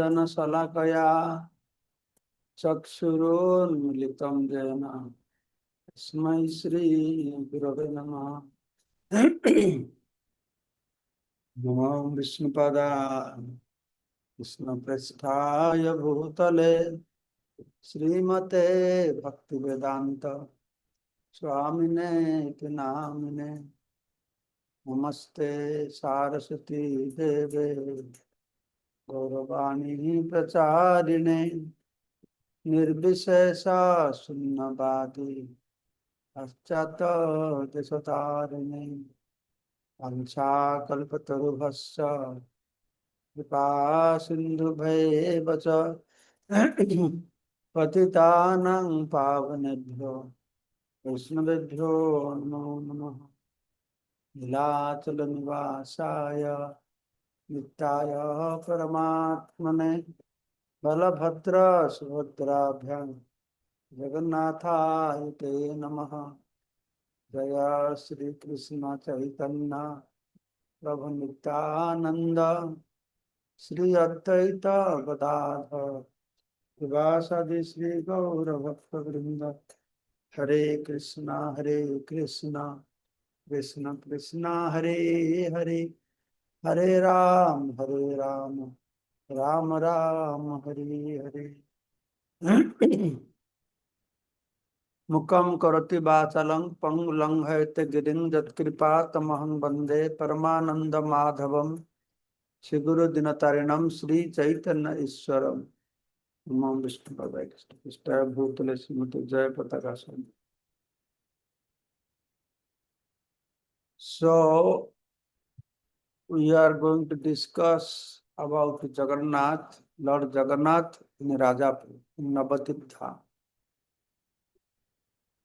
Anjana Salakaya Chakshurunmilitam Jena Tasmai Shri Gurave Namah. Namo Vishnupada Krishna Prasthaya Bhutale Srimate Bhaktivedanta Swamine Tinamine Namaste Saraswati Deve Gauravani Pracharine Nirbhisesa Sunnavadi Paschata Desatarine Pancha Kalpatarubhasya Kripa Sindhu Bhaivacha Patitanang Pavanebhyo Vaishnavebhyo Namo Namaha Nilachala Nivasaya Nittaya Paramatmane Balabhadra Subhadrabhyam Jagannatha Te Namaha Jaya Sri Krishna Chaitanya Prabhu Nityananda Sri Advaita Gadadhar Vivasadi Sri Gaura Bhakta Vrinda Hare Krishna Krishna Krishna Hare Hare Hare Ram Ram Ram Hare Hare Mukam karoti vachalang pangulang haite giring jat kripa tamahang bande paramananda madhavam Shiguru dinatarinam Sri Chaitanya Iswaram Namo Vishnu Padaya Krishna Bhutale Srimati Jaya Pataka Swami. So we are going to discuss about Jagannath, Lord Jagannath in Rajapur, in Nabadwip Dham.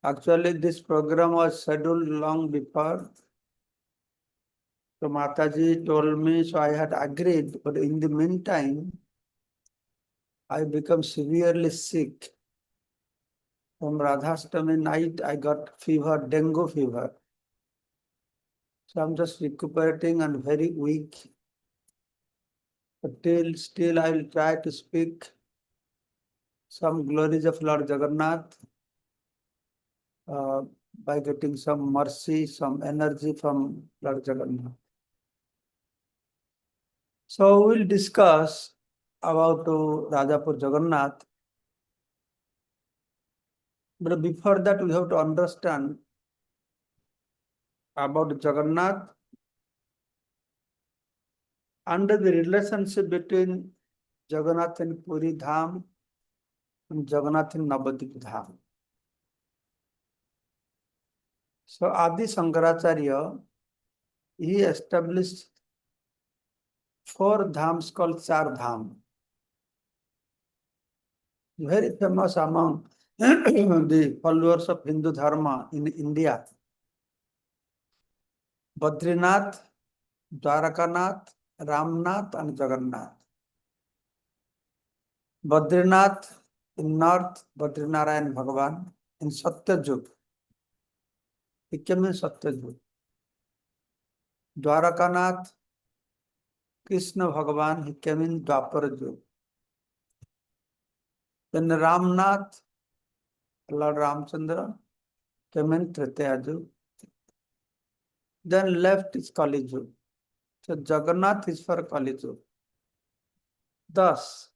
Actually, this program was scheduled long before. So Mataji told me, so I had agreed, but in the meantime, I became severely sick. From Radhastami night, I got fever, dengue fever. So I'm just recuperating and very weak. But still I will try to speak some glories of Lord Jagannath by getting some mercy, some energy from Lord Jagannath. So we'll discuss about Rajapur Jagannath. But before that, we have to understand about Jagannath and the relationship between Jagannath in Puri Dham and Jagannath in Nabadwip Dham. So Adi Shankaracharya, he established 4 dhams called Char Dham. Very famous among the followers of Hindu Dharma in India. Badrinath, Dwarakanath, Ramnath and Jagannath. Badrinath in north, Badrinarayan Bhagavan in Satyajug. He came in Satyajug. Dwarakanath, Krishna Bhagavan, he came in Dwapara. Then Ramnath, Lord Ramchandra, came in Tretayajug. Then left is Kalijug. So Jagannath is for Kalijug. Thus,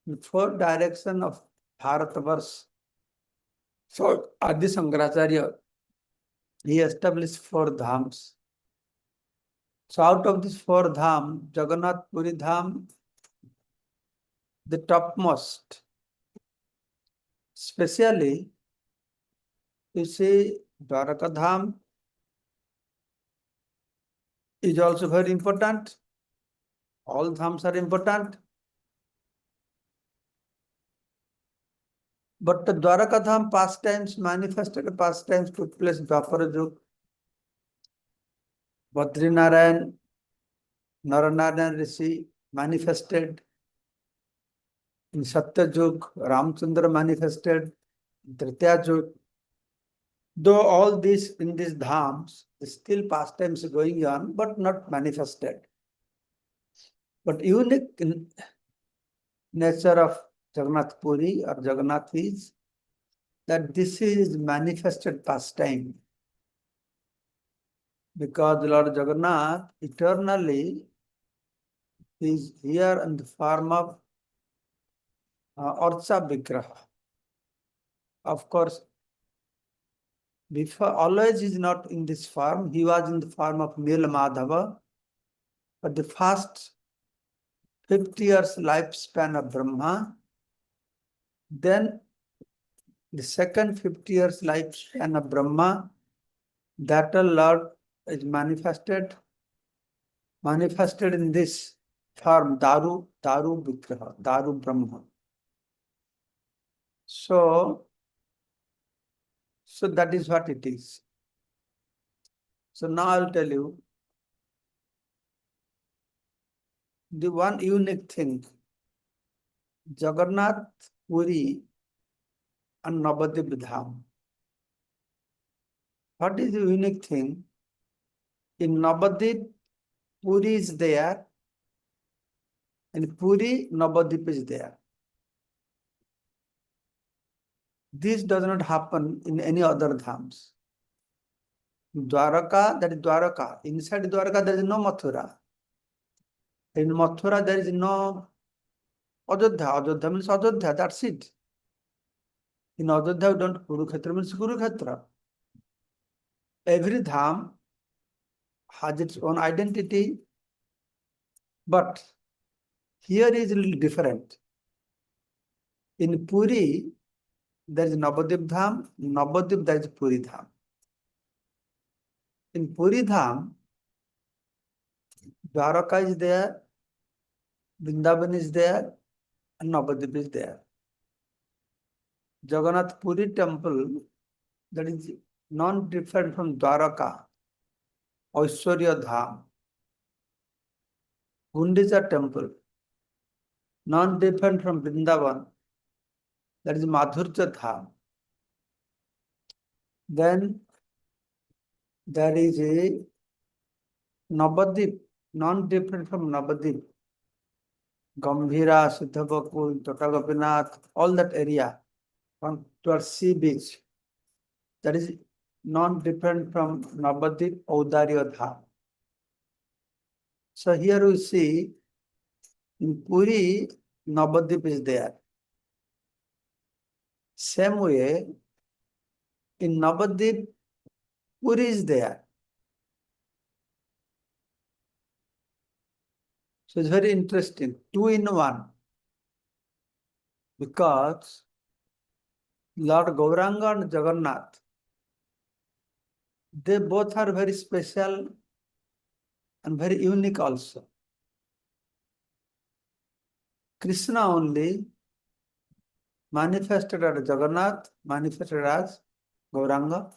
in 4 directions of Bharatavarsha, so Adi Shankaracharya, he established 4 dhams. So out of these 4 dham, Jagannath Puri Dham, the topmost. Especially, you see, Dwaraka Dham is also very important. All dhams are important. But the Dwaraka Dham pastimes, manifested pastimes took place in Dwapara Yug. Badrinarayan, Naranaran Rishi manifested in Satyajug, Ramchandra manifested in Tretayajug. Though all this in these dhams, still pastimes going on, but not manifested. But unique nature of Jagannath Puri or Jagannath is that this is manifested pastime. Because Lord Jagannath eternally is here in the form of Archa Vigraha. Of course, before always is not in this form. He was in the form of Nila Madhava. But the first 50 years lifespan of Brahma, then the second 50 years lifespan of Brahma, that Lord is manifested in this form, Daru Vigraha, Daru Brahma. So that is what it is. So now I'll tell you the one unique thing. Jagannath Puri and Nabadwip Dham. What is the unique thing? In Nabadwip, Puri is there, and Puri, Nabadwip is there. This does not happen in any other dhams. Dwaraka, that is Dwaraka. Inside Dwaraka, there is no Mathura. In Mathura, there is no Ajodhya. Ajodhya means Ajodhya, that's it. In Ajodhya, we don't Kurukshetra means Kurukshetra. Every dham has its own identity, but here is a little different. In Puri, there is Nabadwip Dham, Nabadwip there is Puri Dham. In Puri Dham, Dwaraka is there, Vrindavan is there, and Nabadwip is there. Jagannath Puri temple, that is non-different from Dwaraka, Aishwarya Dham. Gundicha temple, non-different from Vrindavan, that is Madhurya Dham. Then there is a Nabadwip, non-different from Nabadwip, Gambhira, Siddhabakul, Totagopinath, all that area towards sea beach. That is non-different from Nabadwip, Audarya Dham. So here we see in Puri, Nabadwip is there. Same way, in Nabadwip, Puri is there. So it's very interesting, 2 in 1. Because Lord Gauranga and Jagannath, they both are very special and very unique also. Krishna only manifested as Jagannath, manifested as Gauranga.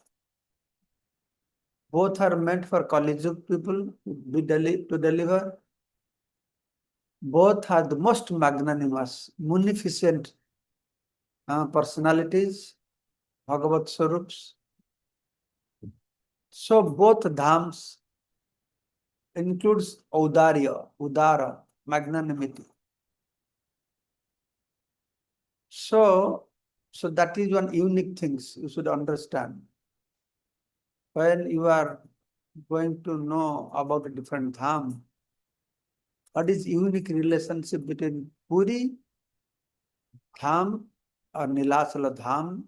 Both are meant for Kali Yuga people to deliver. Both are the most magnanimous, munificent personalities, Bhagavat Swarups. So both dhams includes Udara, magnanimity. So that is one unique thing you should understand. When you are going to know about a different dham, what is unique relationship between Puri Dham or Nilachala Dham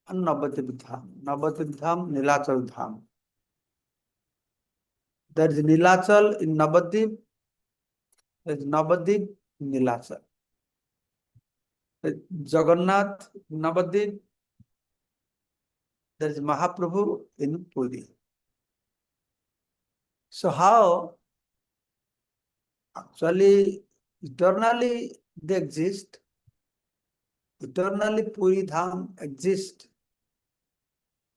and Nabadwip Dham. Nabadwip Dham, Nilachal Dham. There is Nilachal in Nabadwip, there is Nabadwip in Nilachal. Jagannath, Nabadwip, there is Mahaprabhu in Puri. So how actually eternally they exist? Eternally Puri Dham exists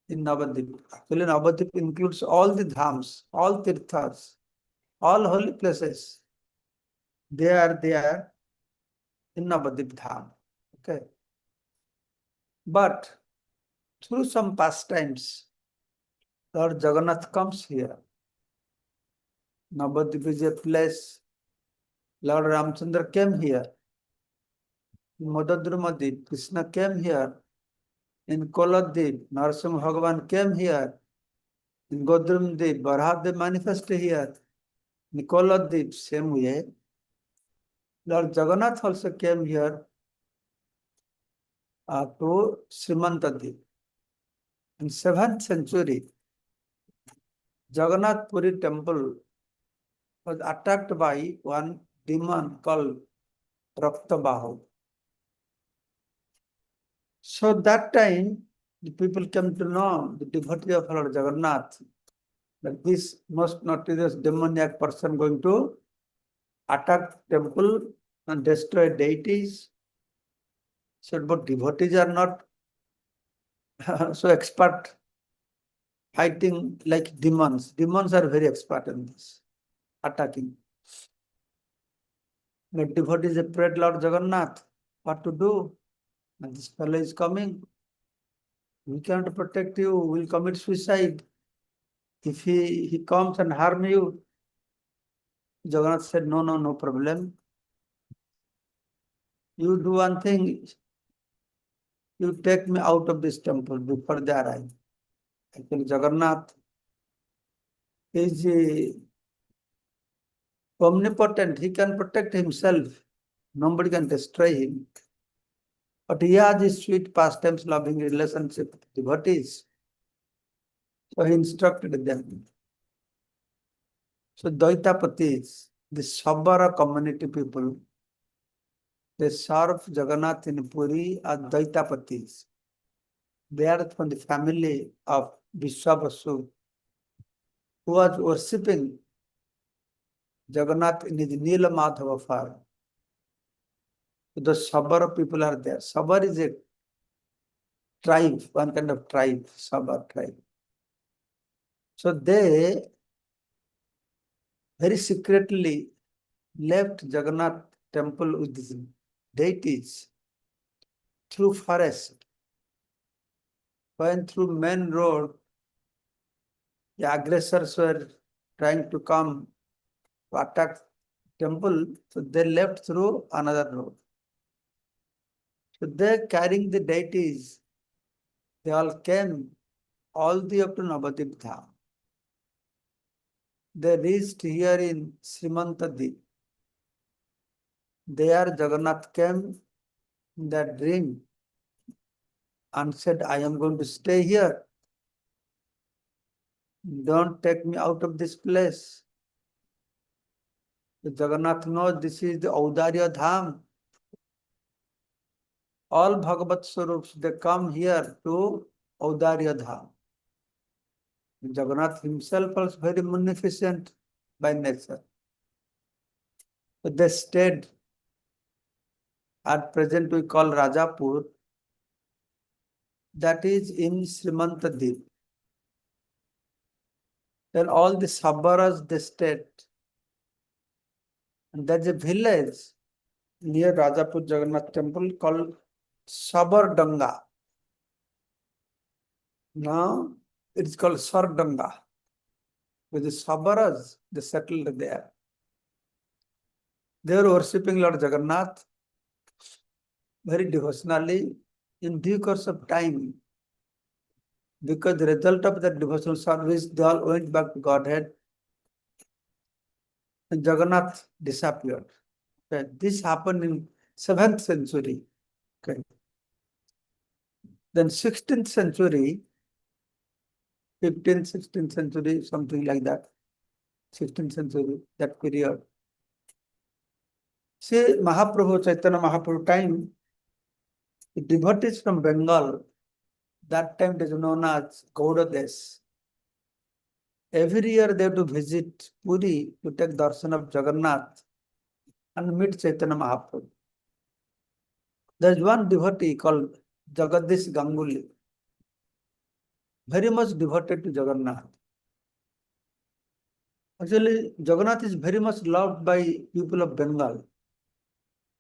in Nabadwip. Actually Nabadwip includes all the dhams, all tirthas, all holy places. They are there in Nabadwip Dham. Okay. But through some pastimes, Lord Jagannath comes here. Nabadwip is a place. Lord Ramchandra came here. Modadrumadip, Krishna came here. In Koladip, Narasimha Bhagavan came here. In Godrumdip, Barahadev manifested here. In Koladip, same way. Lord Jagannath also came here to Srimantadip. In 7th century, Jagannath Puri temple was attacked by one demon called Raktabahu. So that time, the people came to know, the devotee of Lord Jagannath, that this most notorious demoniac person going to attack temple and destroy deities. So, but devotees are not so expert fighting like demons. Demons are very expert in this, attacking. The devotees prayed Lord Jagannath, what to do? And this fellow is coming. We can't protect you, we'll commit suicide. If he comes and harm you, Jagannath said, no problem. You do one thing, you take me out of this temple before they arrive. Actually, Jagannath is omnipotent. He can protect himself. Nobody can destroy him. But he has his sweet pastimes, loving relationship with devotees. So he instructed them. So Dvaitapatis, the Sabara community people, they serve Jagannath in Puri as Dvaitapatis. They are from the family of Vishwavasu, who was worshipping Jagannath in his Nila Madhava form. The Sabara people are there. Sabar is a tribe, one kind of tribe, Sabar tribe. So they very secretly left Jagannath temple with his deities through forest. When through main road, the aggressors were trying to come to attack temple, so they left through another road. So they carrying the deities, they all came all the way up to Nabadwip Dham. They reached here in Srimantadip. There Jagannath came in that dream and said, I am going to stay here. Don't take me out of this place. So Jagannath knows this is the Audarya Dham. All Bhagavat Swarups, they come here to Audarya Dham. Jagannath himself was very munificent by nature. So they stayed. At present we call Rajapur. That is in Srimantadip. Then all the Sabaras they stayed. And there's a village near Rajapur Jagannath temple called Sabardanga. Now it's called Sardanga. With the Sabaras, they settled there. They were worshipping Lord Jagannath very devotionally. In due course of time, because the result of that devotional service, they all went back to Godhead, and Jagannath disappeared. Okay. This happened in 7th century. Okay. Then 16th century, 15th, 16th century, something like that. 16th century, that period. See, Mahaprabhu, Chaitanya Mahaprabhu time, the devotees from Bengal, that time it is known as Gaudadesh. Every year they have to visit Puri to take darshan of Jagannath and meet Chaitanya Mahaprabhu. There is one devotee called Jagadish Ganguly, very much devoted to Jagannath. Actually, Jagannath is very much loved by people of Bengal.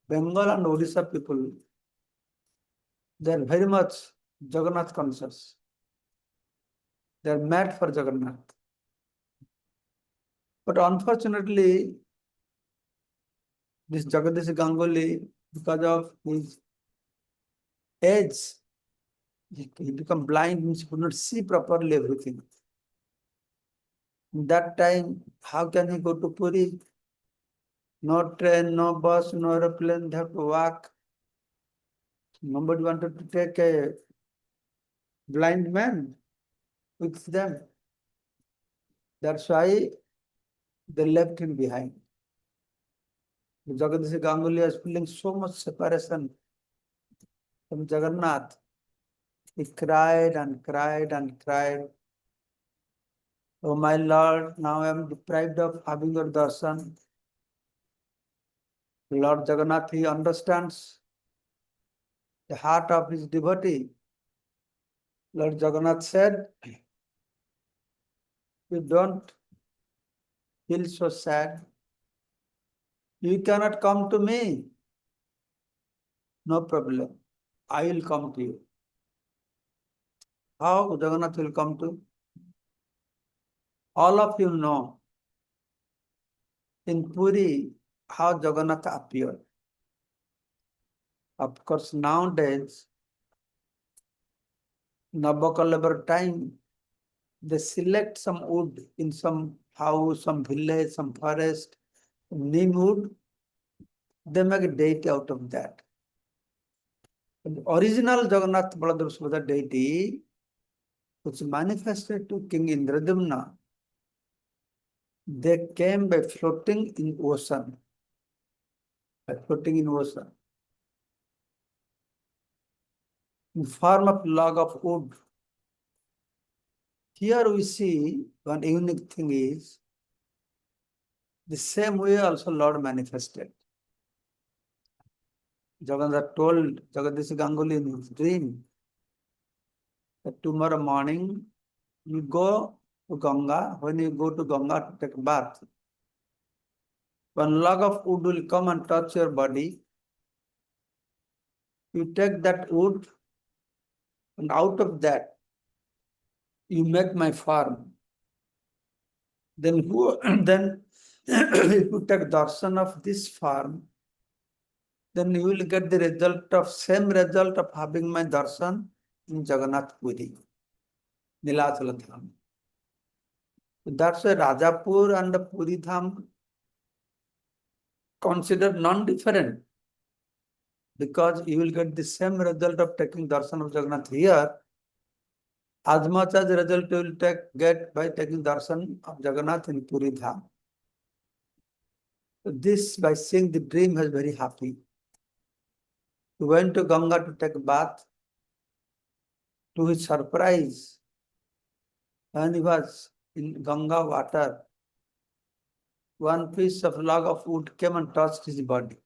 Bengal and Odisha people, they are very much Jagannath conscious. They are mad for Jagannath. But unfortunately, this Jagadish Ganguly, because of his age, he become blind, means he could not see properly everything. In that time, how can he go to Puri? No train, no bus, no aeroplane, they have to walk. Nobody wanted to take a blind man with them. That's why they left him behind. Jagannatha Ganguly was feeling so much separation from Jagannath. He cried and cried and cried. Oh my Lord, now I am deprived of having your darshan. Lord Jagannath, he understands the heart of his devotee. Lord Jagannath said, you don't feel so sad. You cannot come to me. No problem. I will come to you. How Jagannath will come to? All of you know in Puri how Jagannath appeared. Of course, nowadays, Nabokalabar time, they select some wood in some house, some village, some forest, neem wood, they make a deity out of that. The original Jagannath Baladev Subhadra deity, which manifested to King Indradumna, they came by floating in ocean. By floating in ocean. In form of log of wood. Here we see one unique thing is, the same way also Lord manifested. Jagannath told Jagadish Ganguly in his dream that tomorrow morning you go to Ganga. When you go to Ganga to take a bath, one log of wood will come and touch your body. You take that wood and out of that you make my form. Then then if you take darshan of this form, then you will get the result of same result of having my darshan in Jagannath Puri, Nilachala Dham. That's why Rajapur and the Puri Dham considered non-different, because you will get the same result of taking darshan of Jagannath here as much as the result you will get by taking darshan of Jagannath in Puri Dham. So this, by seeing the dream, was very happy. He went to Ganga to take a bath. To his surprise, when he was in Ganga water, one piece of log of wood came and touched his body.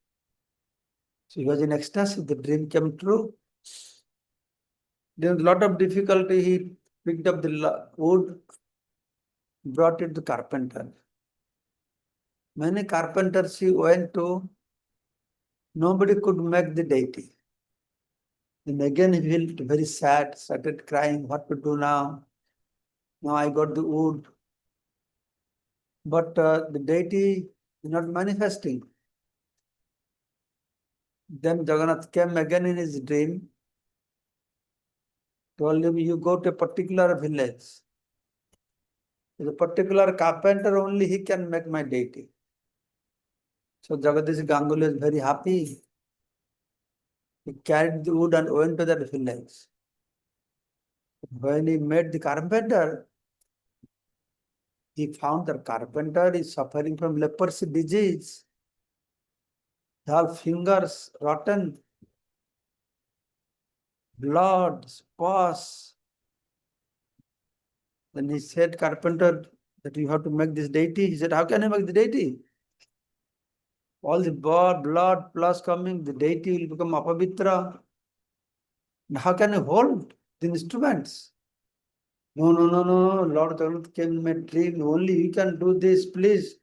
So he was in ecstasy, the dream came true. There was a lot of difficulty, he picked up the wood, brought it to the carpenter. Many carpenters he went to, nobody could make the deity. Then again he felt very sad, started crying, what to do now? Now I got the wood. But the deity is not manifesting. Then Jagannath came again in his dream, told him, you go to a particular village. The particular carpenter, only he can make my deity. So Jagadish Ganguly is very happy. He carried the wood and went to that village. When he met the carpenter, he found that carpenter is suffering from leprosy disease. All fingers rotten, blood, pus. Then he said, carpenter, that you have to make this deity. He said, how can I make the deity? All the blood plus coming, the deity will become apavitra. And how can I hold the instruments? No, Lord Jagannath came in my dream. Only you can do this, please.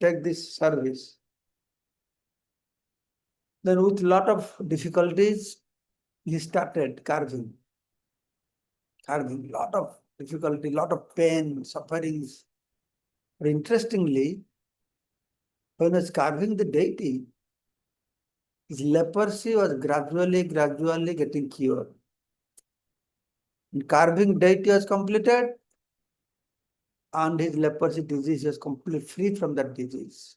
Take this service. Then with lot of difficulties, he started carving. Lot of difficulty, lot of pain, sufferings. But interestingly, when he was carving the deity, his leprosy was gradually getting cured. And carving deity was completed, and his leprosy disease was completely free from that disease.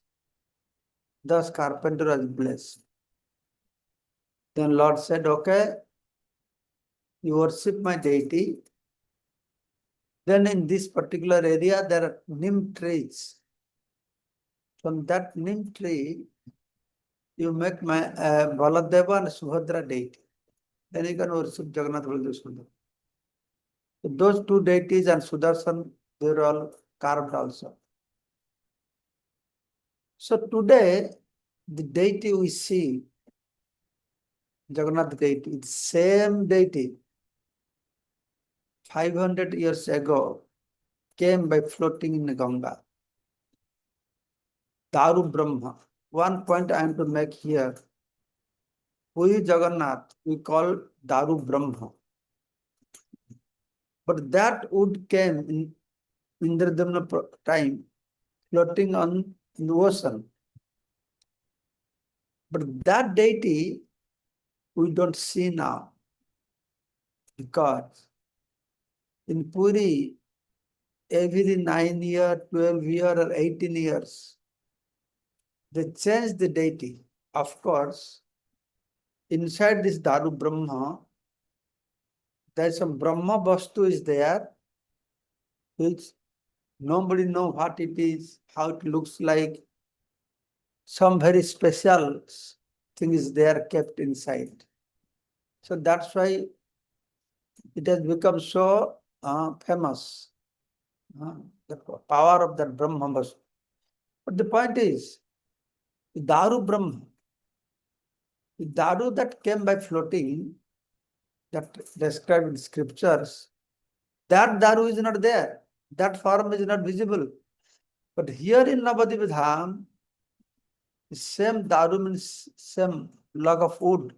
Thus, carpenter was blessed. Then Lord said, okay, you worship my deity. Then in this particular area, there are neem trees. From that neem tree, you make my Baladeva and Subhadra deity. Then you can worship Jagannath Sundar. So those two deities and Sudarshan, they were all carved also. So today, the deity we see, Jagannath deity, it's same deity. 500 years ago, came by floating in Ganga. Daru Brahma. One point I am to make here. We Jagannath, we call Daru Brahma. But that wood came in Indradhamna time, floating on in the ocean. But that deity we don't see now. Because in Puri, every 9 years, 12 years, or 18 years, they change the deity. Of course, inside this Daru Brahma, there is some Brahma Vastu is there, which nobody knows what it is, how it looks like. Some very special thing is there kept inside. So that's why it has become so famous. The power of that Brahma Vastu. But the point is, the Daru Brahma, the Daru that came by floating, that described in scriptures, that Daru is not there. That form is not visible. But here in Nabadwip Dham, the same Daru means same log of wood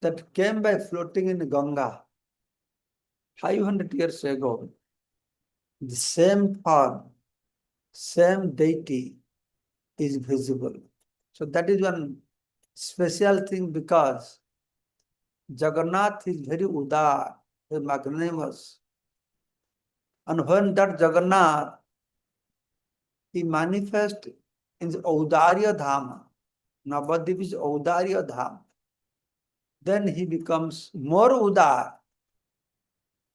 that came by floating in Ganga 500 years ago. The same form, same deity is visible. So that is one special thing because Jagannath is very udar, very magnanimous. And when that Jagannath, he manifests in the Audarya Dham, Nabadwip is Audarya Dham, then he becomes more udar,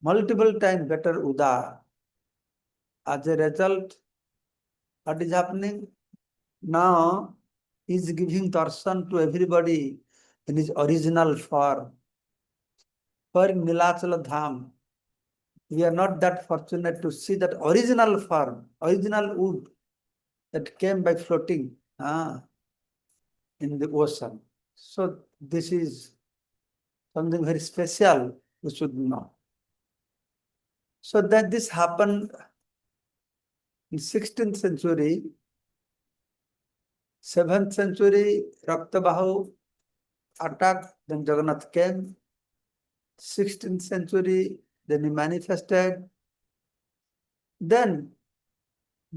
multiple times better udar. As a result, what is happening? Now, he is giving darshan to everybody in his original form. For in Nilachala Dham, we are not that fortunate to see that original form, original wood that came by floating in the ocean. So this is something very special we should know. So that this happened in 16th century, 7th century, Raktabahu attacked, then Jagannath came. 16th century, then he manifested. Then,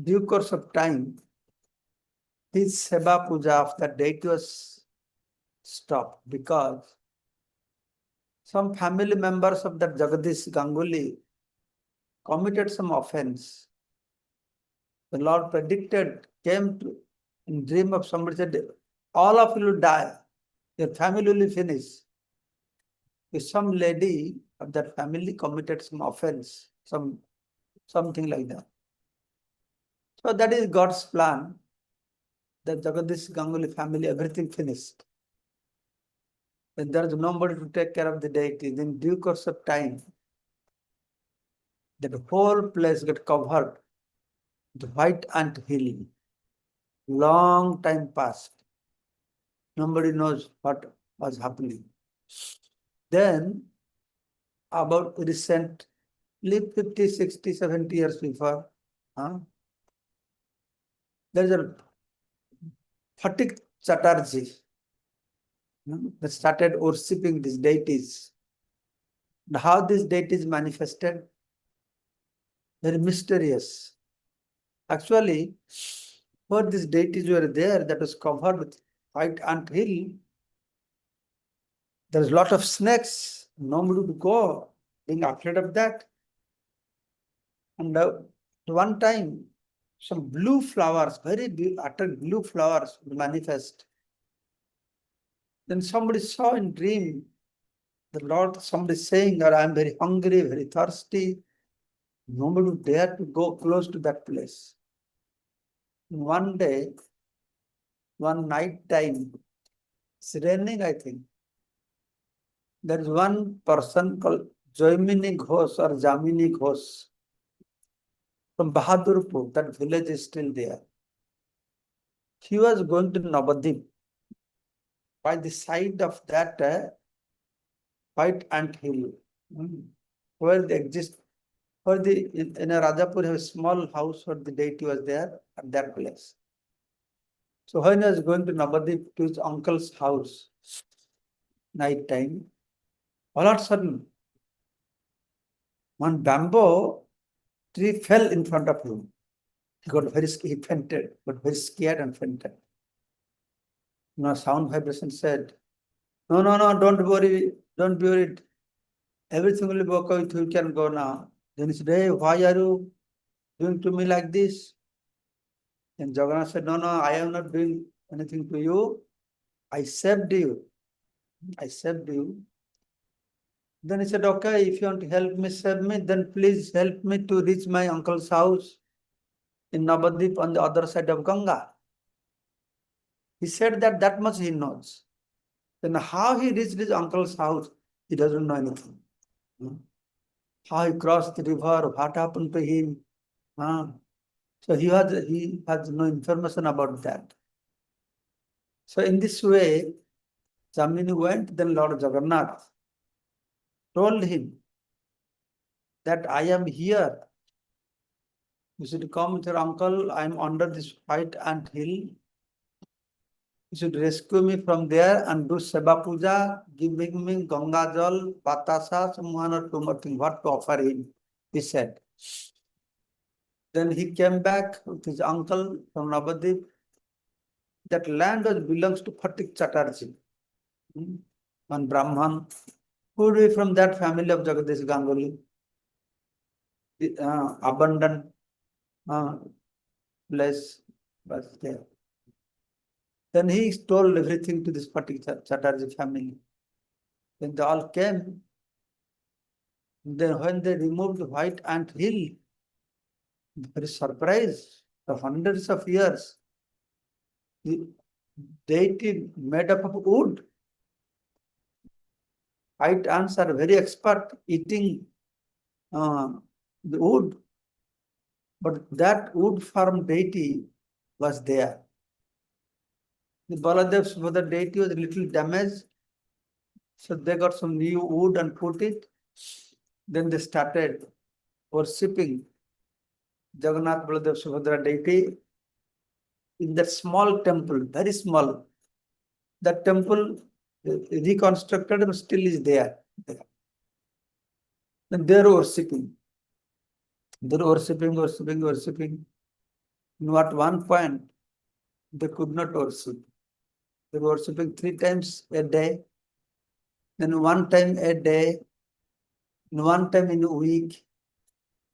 due course of time, his Seva Puja of that deity was stopped because some family members of that Jagadish Ganguly committed some offense. The Lord predicted, came to in dream of somebody, said, all of you will die, your family will be finished. If some lady of that family committed some offense, something like that. So that is God's plan, that Jagadish Ganguly family, everything finished. When there is nobody to take care of the deity, then due course of time, that whole place got covered with white ant hill. Long time passed. Nobody knows what was happening. Then, about recently 50, 60, 70 years before, there is a Phatik Chatterjee that started worshipping these deities. And how these deities manifested? Very mysterious. Actually, where these deities were there, that was covered with white ant hill, There's a lot of snakes. Nobody would go, being afraid of that. And one time, some blue flowers, very utter blue flowers manifest. Then somebody saw in dream, the Lord, somebody saying, I am very hungry, very thirsty. Nobody would dare to go close to that place. One day, one night time, it's raining, I think. There is one person called Jaimini Ghosh or Jamini Ghosh from Bahadurpur. That village is still there. He was going to Nabadwip. By the side of that white ant hill, where they exist, in a Rajapur, have a small house where the deity was there at that place. So when he was going to Nabadwip to his uncle's house, night time, all of a sudden, one bamboo tree fell in front of him. He got he fainted, got very scared and fainted. Sound vibration said, no, don't worry, don't be worried. Everything will be okay with you, can go now. Then he said, hey, why are you doing to me like this? And Jagannath said, no, I am not doing anything to you. I saved you. I saved you. Then he said, okay, if you want to help me, save me, then please help me to reach my uncle's house in Nabadwip on the other side of Ganga. He said that much he knows. Then how he reached his uncle's house, he doesn't know anything. How he crossed the river, what happened to him. So he has no information about that. So in this way, Jamini went, then Lord Jagannath told him that I am here. You should come with your uncle. I am under this white ant hill. You should rescue me from there and do Seva Puja, giving me Ganga Jal, Batasa, some one or two more things, what to offer him, he said. Then he came back with his uncle from Nabadwip. That land belongs to Phatik Chatterjee, one Brahman, who is from that family of Jagadish Ganguly. Abundant place was there. Then he told everything to this Phatik Chatterjee family. When they all came, then when they removed the white ant hill, very surprised, for hundreds of years, the deity made up of wood. White ants are very expert eating the wood, but that wood form deity was there. The Baladev's mother deity was a little damaged, so they got some new wood and put it. Then they started worshipping Jagannath, Baladev, Subhadra deity in that small temple, very small. That temple reconstructed and still is there. Then they are worshipping. They are worshipping. And at one point, they could not worship. They were worshipping 3 times a day, then 1 time a day, and 1 time in a week,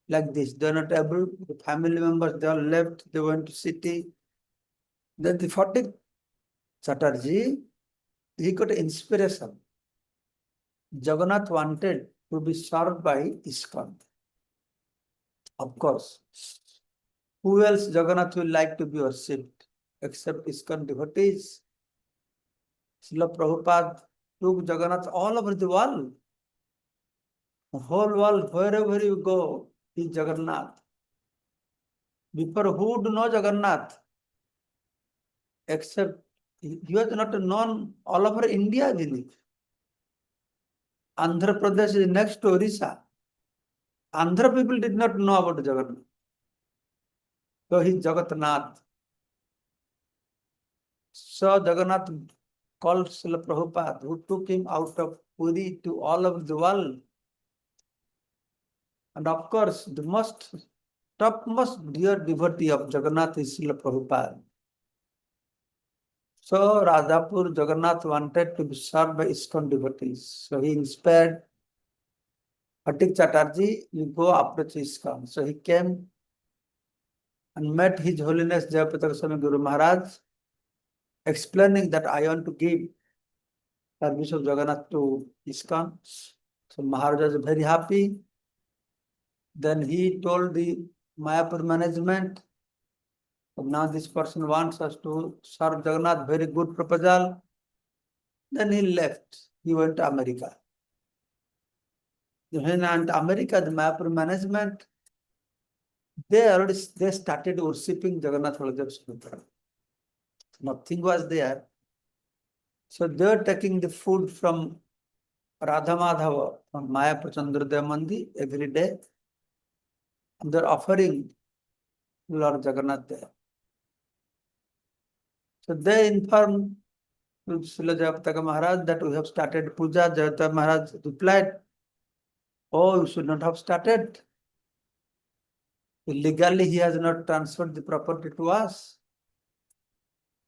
like this. They are not able, the family members, they all left, they went to city. Then the Phatik Chatterjee, he got inspiration. Jagannath wanted to be served by ISKCON. Of course. Who else Jagannath will like to be worshipped except ISKCON devotees? Srila Prabhupada took Jagannath all over the world. The whole world, wherever you go, is Jagannath. Before, who would know Jagannath? Except he was not known all over India, I believe. Andhra Pradesh is next to Orissa. Andhra people did not know about Jagannath. So he is Jagannath. So Jagannath called Srila Prabhupada, who took him out of Puri to all over the world. And of course, the topmost dear devotee of Jagannath is Srila Prabhupada. So Rajapur Jagannath wanted to be served by ISKCON devotees. So he inspired Hatik Chatterjee, you go approach ISKCON. So he came and met His Holiness Jayapataka Swami Guru Maharaj, explaining that I want to give service of Jagannath to ISKCON. So Maharaj was very happy. Then he told the Mayapur management, now this person wants us to serve Jagannath, very good proposal. Then he left. He went to America. When he went to America, the Mayapur management, they started worshipping Jagannath Baladev Subhadra. Nothing was there. So they were taking the food from Radha Madhava, from Mayapur Chandrodaya Mandi every day. And they're offering Lord Jagannath there. So they informed Srila Jayapataka Maharaj that we have started puja. Jayapataka Maharaj replied, oh, you should not have started. Legally, he has not transferred the property to us.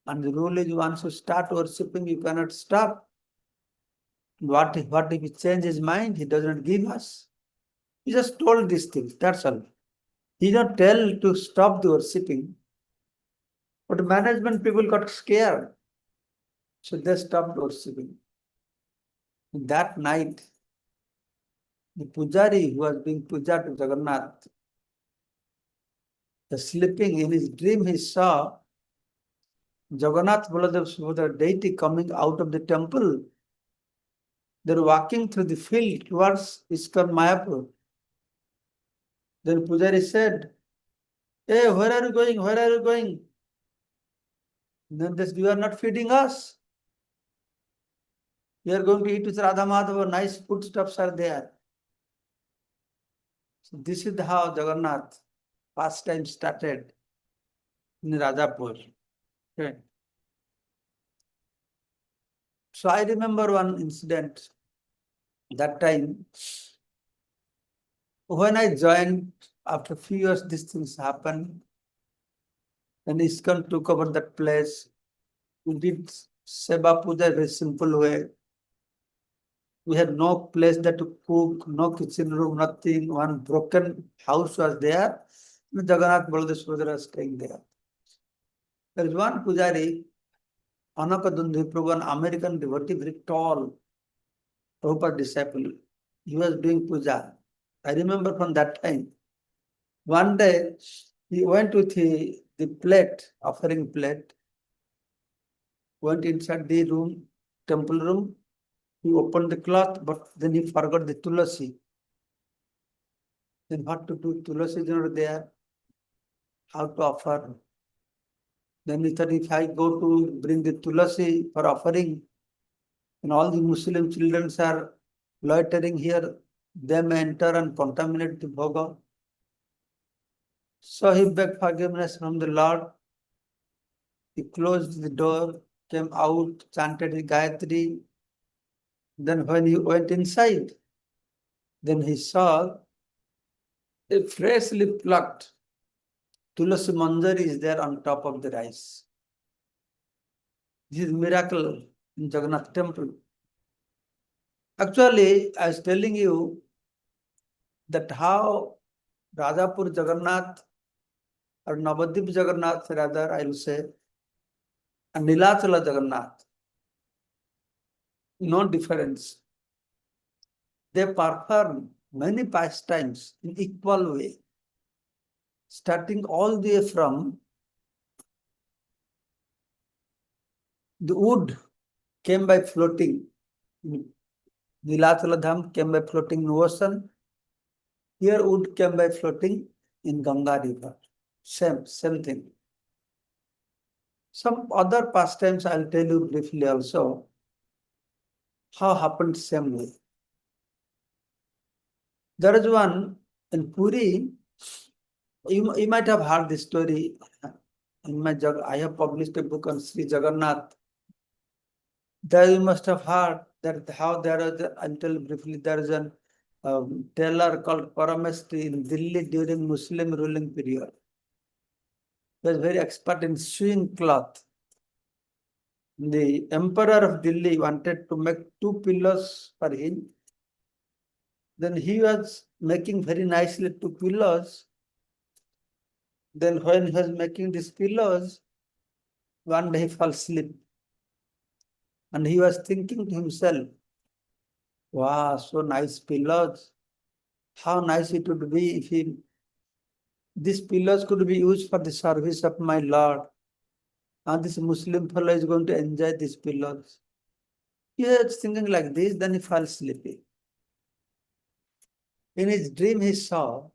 And the rule is once you start worshipping, you cannot stop. What if he changes his mind? He does not give us. He just told these things, that's all. He did not tell to stop the worshipping. But management people got scared. So they stopped worshipping. That night, the pujari who was being puja to Jagannath, was sleeping. In his dream, he saw Jagannath Baladev Subhadra deity coming out of the temple. They were walking through the field towards ISKCON Mayapur. Then Pujari said, hey, where are you going? Where are you going? Then this, you are not feeding us. We are going to eat with Radha Madhava. Nice foodstuffs are there. So this is how Jagannath pastime started in Rajapur. Okay. So I remember one incident. That time, when I joined, after a few years, these things happened. Then ISKCON took over that place. We did Seva Puja in a very simple way. We had no place there to cook, no kitchen room, nothing. One broken house was there. Jagannath Baladev Subhadra was staying there. There is one pujari, Anakadundi Prabhu, an American devotee, very tall, Prabhupada disciple. He was doing puja. I remember from that time. One day, he went with the plate, offering plate, went inside the room, temple room. He opened the cloth, but then he forgot the tulasi. Then what to do? Tulasi is not there. How to offer? Then he thought, if I go to bring the tulasi for offering, and all the Muslim children are loitering here, they may enter and contaminate the bhoga. So he begged forgiveness from the Lord. He closed the door, came out, chanted the Gayatri. Then when he went inside, then he saw a freshly plucked tulasi manjari is there on top of the rice. This is miracle in Jagannath temple. Actually, I was telling you that how Rajapur Jagannath or Nabadwip Jagannath, rather I will say, and Nilachala Jagannath, no difference. They perform many pastimes in equal way, starting all the way from the wood came by floating. Nilachala Dham came by floating in ocean. Here wood came by floating in Ganga river. Same thing. Some other pastimes I'll tell you briefly also. How happened same way. There is one in Puri. You might have heard this story. I have published a book on Sri Jagannath. There you must have heard that how there is, I'll tell briefly, there is a tailor called Paramestri in Delhi during Muslim ruling period. He was very expert in sewing cloth. The emperor of Delhi wanted to make 2 pillars for him. Then he was making very nicely 2 pillars. Then when he was making these pillars, one day he fell asleep. And he was thinking to himself, wow, so nice pillars. How nice it would be if these pillars could be used for the service of my Lord. And this Muslim fellow is going to enjoy these pillars. He was thinking like this, then he fell asleep. In his dream, he saw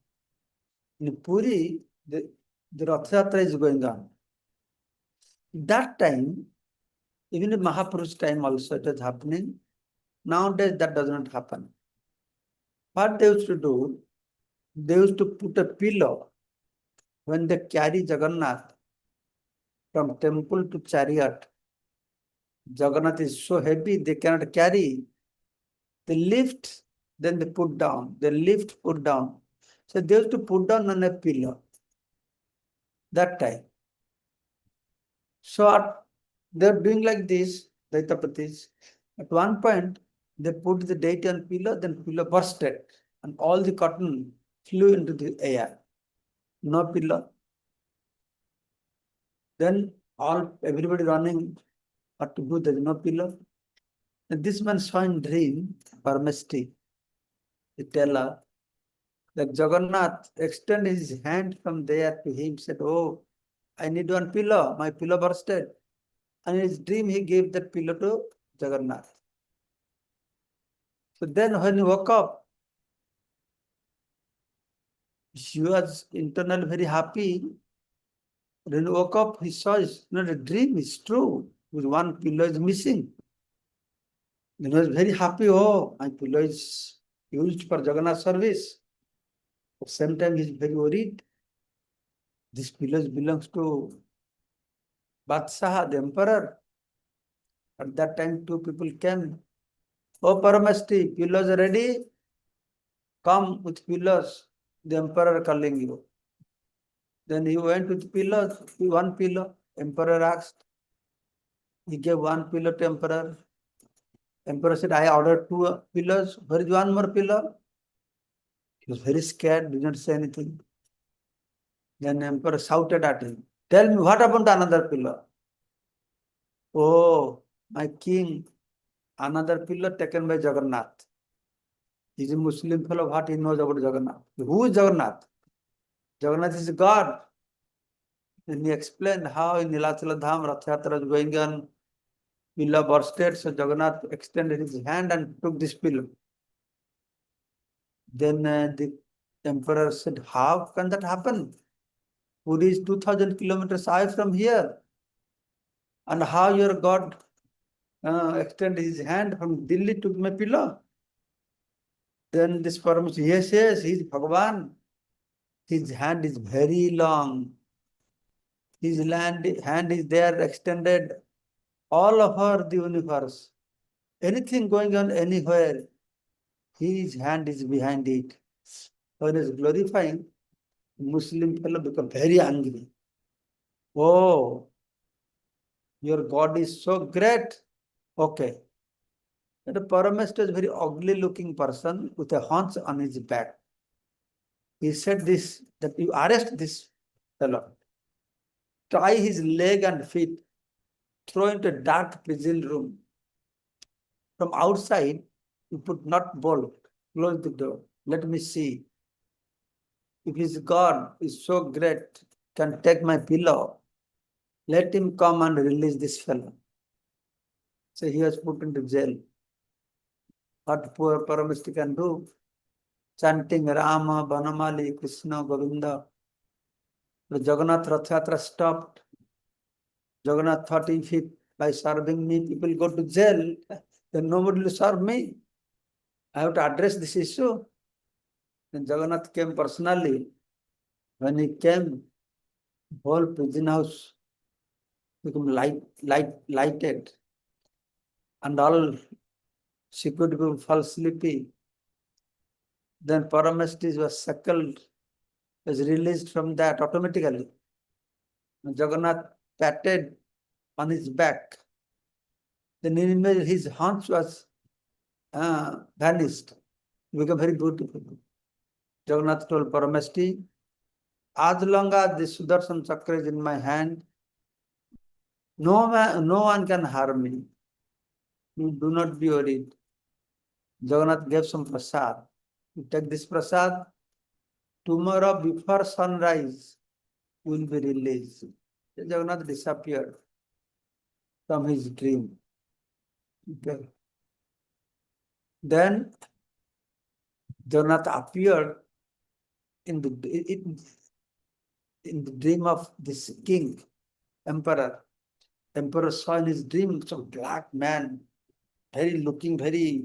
in Puri, the Rath Yatra is going on. That time, even in Mahapuru's time also it is happening. Nowadays, that does not happen. What they used to do, they used to put a pillow when they carry Jagannath from temple to chariot. Jagannath is so heavy, they cannot carry. They lift, then they put down. They lift, put down. So they used to put down on a pillow. That time. So they're doing like this, Daitapatis. At one point, they put the deity on pillow, then pillow bursted, and all the cotton flew into the air. No pillow. Then everybody running, what to do? There is no pillow. And this man saw in dream, Paramesti, the teller, that Jagannath extended his hand from there to him, said, oh, I need one pillow. My pillow bursted. And in his dream, he gave that pillow to Jagannath. So then when he woke up, he was internally very happy. When he woke up, he saw it's not a dream, it's true. With one pillow is missing. Then he was very happy. Oh, my pillow is used for Jagannath service. At the same time, he's very worried. This pillow belongs to Badshaha, the emperor. At that time, 2 people came. Oh, Paramasti, pillows are ready? Come with pillows. The emperor calling you. Then he went with pillows, one pillow. Emperor asked. He gave one pillow to emperor. Emperor said, I ordered 2 pillows. Where is one more pillow? He was very scared, did not say anything. Then emperor shouted at him, tell me, what happened to another pillow? Oh, my king, another pillow taken by Jagannath. He is a Muslim fellow, what he knows about Jagannath? Who is Jagannath? Jagannath is God. And he explained how in Nilachala Dham, Rath Yatra was going on, pillow bursted, so Jagannath extended his hand and took this pillow. Then the emperor said, how can that happen? Puri is 2000 kilometers away from here. And how your God extended his hand from Delhi to my pillow? Then this Paramas, yes, he is Bhagavan. His hand is very long. His hand is there extended all over the universe. Anything going on anywhere, his hand is behind it. When he is glorifying, Muslim fellow become very angry. Oh, your God is so great. Okay. And the Paramester is a very ugly looking person with a haunch on his back. He said this, that you arrest this fellow, tie his leg and feet, throw into a dark prison room. From outside, you put not bolt, close the door. Let me see. If his God is so great, can take my pillow, let him come and release this fellow. So he was put into jail. What poor Paramesti can do? Chanting Rama, Banamali, Krishna, Govinda. The Jagannath Rath Yatra stopped. Jagannath thought, if by serving me, people go to jail, then nobody will serve me. I have to address this issue. Then Jagannath came personally. When he came, whole prison house became lighted. And all security people fall sleepy. Then Paramestis was shackled, was released from that automatically. Jagannath patted on his back. Then immediately his haunch was vanished. It became very beautiful. Jagannath told Paramasti, as long as the Sudarshan Chakra is in my hand, no one can harm me. You do not be worried. Jagannath gave some prasad. You take this prasad, tomorrow before sunrise, you will be released. Jagannath disappeared from his dream. Okay. Then Jagannath appeared in the dream of this king, emperor. Emperor saw in his dream some black man, looking very,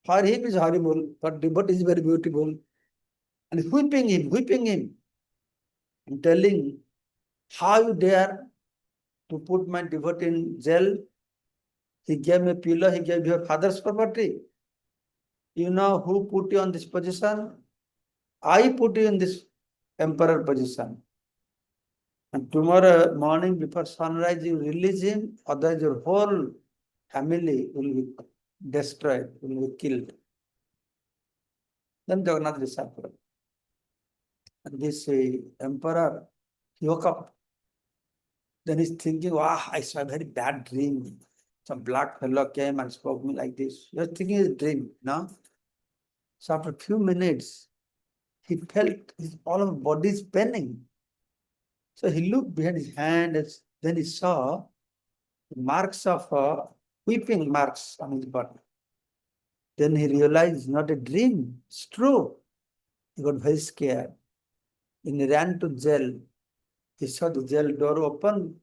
for him is horrible, but devotee is very beautiful. And whipping him, and telling, how you dare to put my devotee in jail? He gave me a pillow, he gave your father's property. You know who put you on this position? I put you in this emperor position. And tomorrow morning before sunrise, you release him, otherwise your whole family will be destroyed, will be killed. Then Jagannath disappeared. And this emperor, he woke up. Then he's thinking, wow, I saw a very bad dream. Some black fellow came and spoke to me like this. He was thinking his dream, no? So after a few minutes, he felt all of his body is paining. So he looked behind his hand, and then he saw marks of weeping marks on his body. Then he realized it's not a dream, it's true. He got very scared. Then he ran to jail. He saw the jail door open,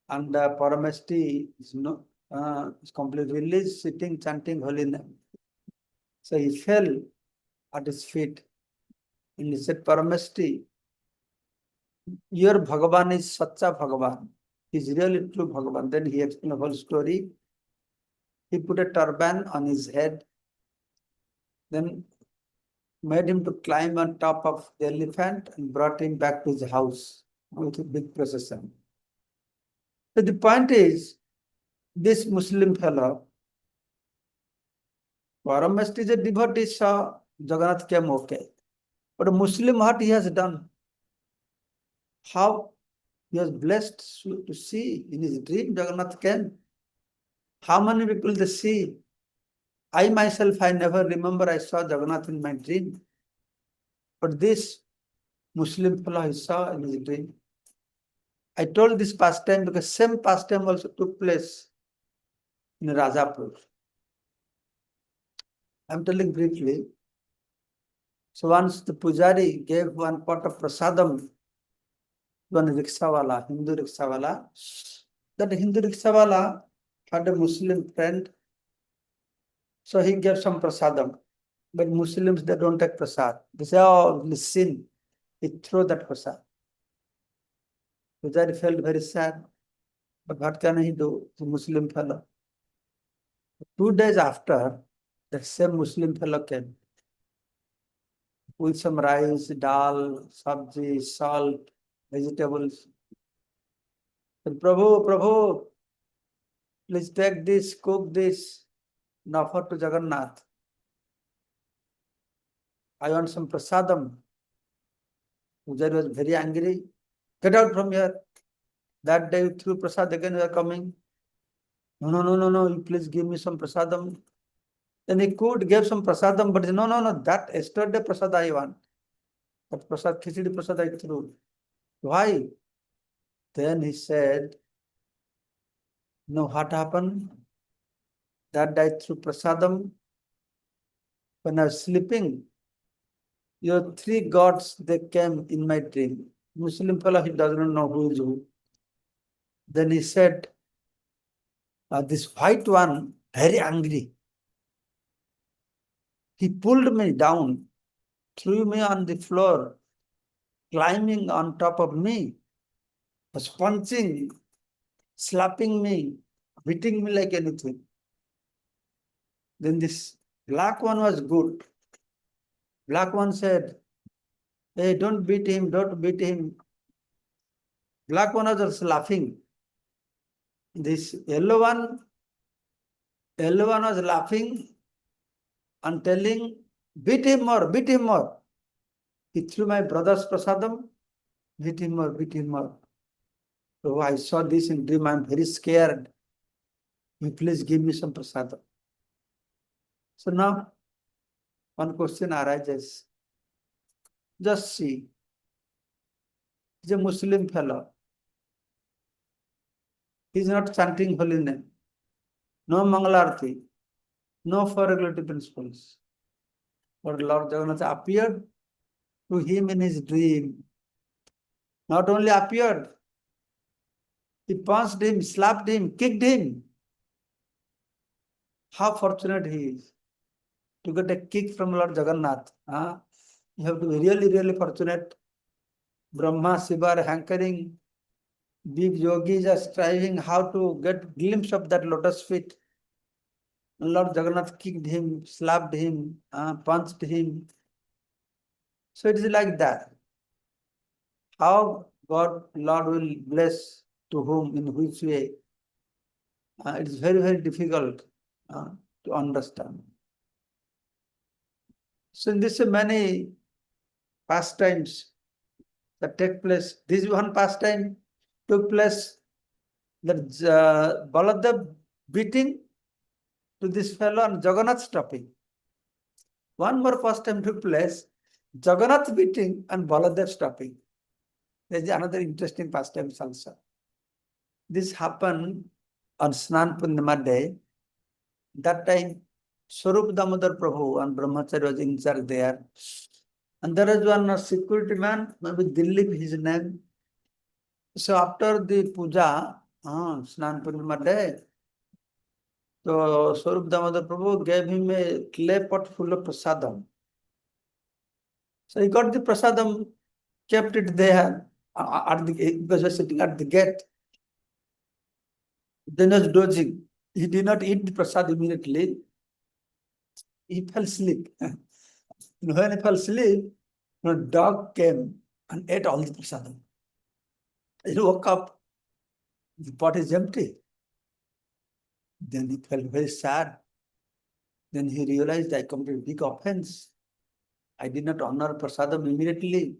and Paramasti is completely released, sitting, chanting holy name. So he fell at his feet, and he said, Paramasti, your Bhagavan is Sacha Bhagavan. He is really true Bhagavan. Then he explained the whole story. He put a turban on his head, then made him to climb on top of the elephant and brought him back to his house with a big procession. So the point is, this Muslim fellow, Paramasti is a devotee, saw Jagannath came okay. But a Muslim, what he has done? How he was blessed to see in his dream Jagannath came. How many people they see? I myself, I never remember I saw Jagannath in my dream. But this Muslim fellow I saw in his dream. I told this pastime because same pastime also took place in Rajapur. I'm telling briefly. So once the pujari gave one pot of prasadam to one rickshawala, Hindu rickshawala. That Hindu rickshawala had a Muslim friend. So he gave some prasadam. But Muslims, they don't take prasad. They say, oh, sin. He threw that prasad. Pujari felt very sad. But what can he do? The Muslim fellow. 2 days after, the same Muslim fellow came with some rice, dal, sabji, salt, vegetables. Said, Prabhu, please take this, cook this, and offer to Jagannath. I want some prasadam. Pujari was very angry. Get out from here. That day through prasad again we are coming. No, you please give me some prasadam. Then he could give some prasadam, but no, that yesterday prasad I want. That prasad, khichdi prasad I threw. Why? Then he said, no, what happened? That day through prasadam, when I was sleeping, your 3 gods, they came in my dream. Muslim fellow, he doesn't know who is who. Then he said, this white one, very angry. He pulled me down, threw me on the floor, climbing on top of me, was punching, slapping me, beating me like anything. Then this black one was good. Black one said, hey, don't beat him. Black one was just laughing. This yellow one was laughing and telling, beat him more, beat him more. He threw my brother's prasadam, beat him more, beat him more. So I saw this in dream, I'm very scared. You please give me some prasadam. So now, one question arises. Just see, he's a Muslim fellow. He's not chanting holy name. No Mangalarti. No four regulative principles. But Lord Jagannath appeared to him in his dream. Not only appeared, he punched him, slapped him, kicked him. How fortunate he is to get a kick from Lord Jagannath. You have to be really, really fortunate. Brahma, Shiva are hankering. Big yogis are striving how to get glimpse of that lotus feet. Lord Jagannath kicked him, slapped him, punched him. So it is like that. How God, Lord will bless to whom, in which way? It is very, very difficult to understand. So in this many pastimes that take place. This one pastime took place, that Baladev beating to this fellow and Jagannath stopping. One more pastime took place, Jagannath beating and Baladev stopping. There is another interesting pastime also. This happened on Snan Purnima day. That time, Swarup Damodar Prabhu and Brahmachari was in charge there. And there is one security man, maybe Dilip his name. So after the puja, Snan Purnima day, so Swarup Damodar Prabhu gave him a clay pot full of prasadam. So he got the prasadam, kept it there because he was sitting at the gate. Then he was dozing. He did not eat the prasad immediately. He fell asleep. When he fell asleep, a dog came and ate all the prasadam. He woke up, the pot is empty. Then he felt very sad. Then he realized I committed a big offense. I did not honor prasadam immediately.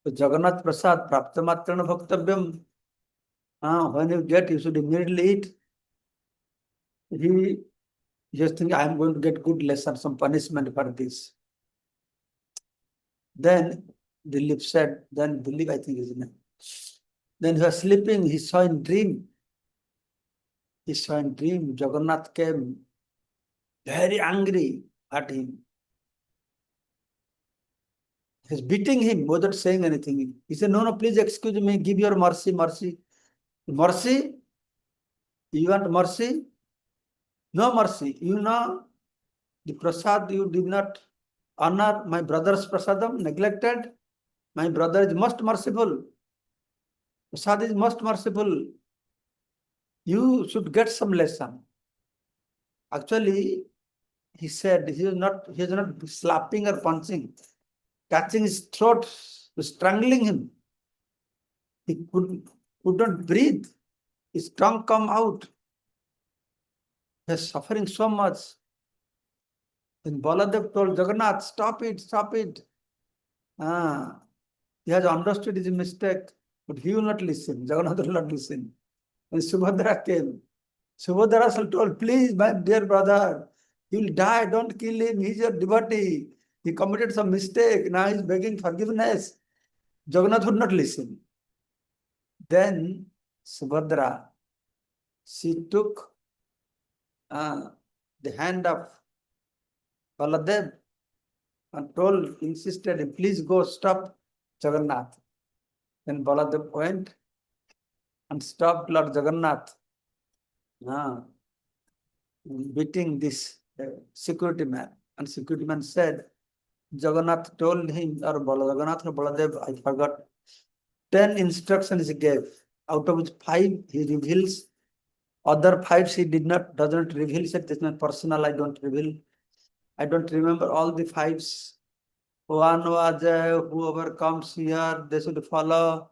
So Jagannath Prasad, praptamatrana bhaktavyam. When you get, you should immediately eat. He just think I am going to get good lesson, some punishment for this. Then Dilip said, then Dilip, I think his name. Then he was sleeping, he saw in dream. He saw in dream, Jagannath came very angry at him. He's beating him without saying anything. He said, no, please excuse me, give your mercy, mercy. Mercy? You want mercy? No mercy. You know, the prasad you did not honor, my brother's prasadam, neglected. My brother is most merciful. Prasad is most merciful. You should get some lesson. Actually, he said he is not slapping or punching, catching his throat, strangling him. He could not breathe. His tongue come out. He is suffering so much. Then Baladev told Jagannath, stop it, stop it. He has understood his mistake, but he will not listen. Jagannath will not listen. When Subhadra came, Subhadra told, please, my dear brother, he will die, don't kill him, he is your devotee. He committed some mistake, now he is begging forgiveness. Jagannath would not listen. Then Subhadra, she took the hand of Baladev and told, insisted, please go stop Jagannath. Then Baladev went and stopped Lord Jagannath, beating this security man. And security man said, Jagannath told him, or Jagannath or Baladev, I forgot, 10 instructions he gave, out of which 5 he reveals, other 5 he doesn't reveal. He said, this is not personal, I don't reveal. I don't remember all the 5s. One was whoever comes here, they should follow,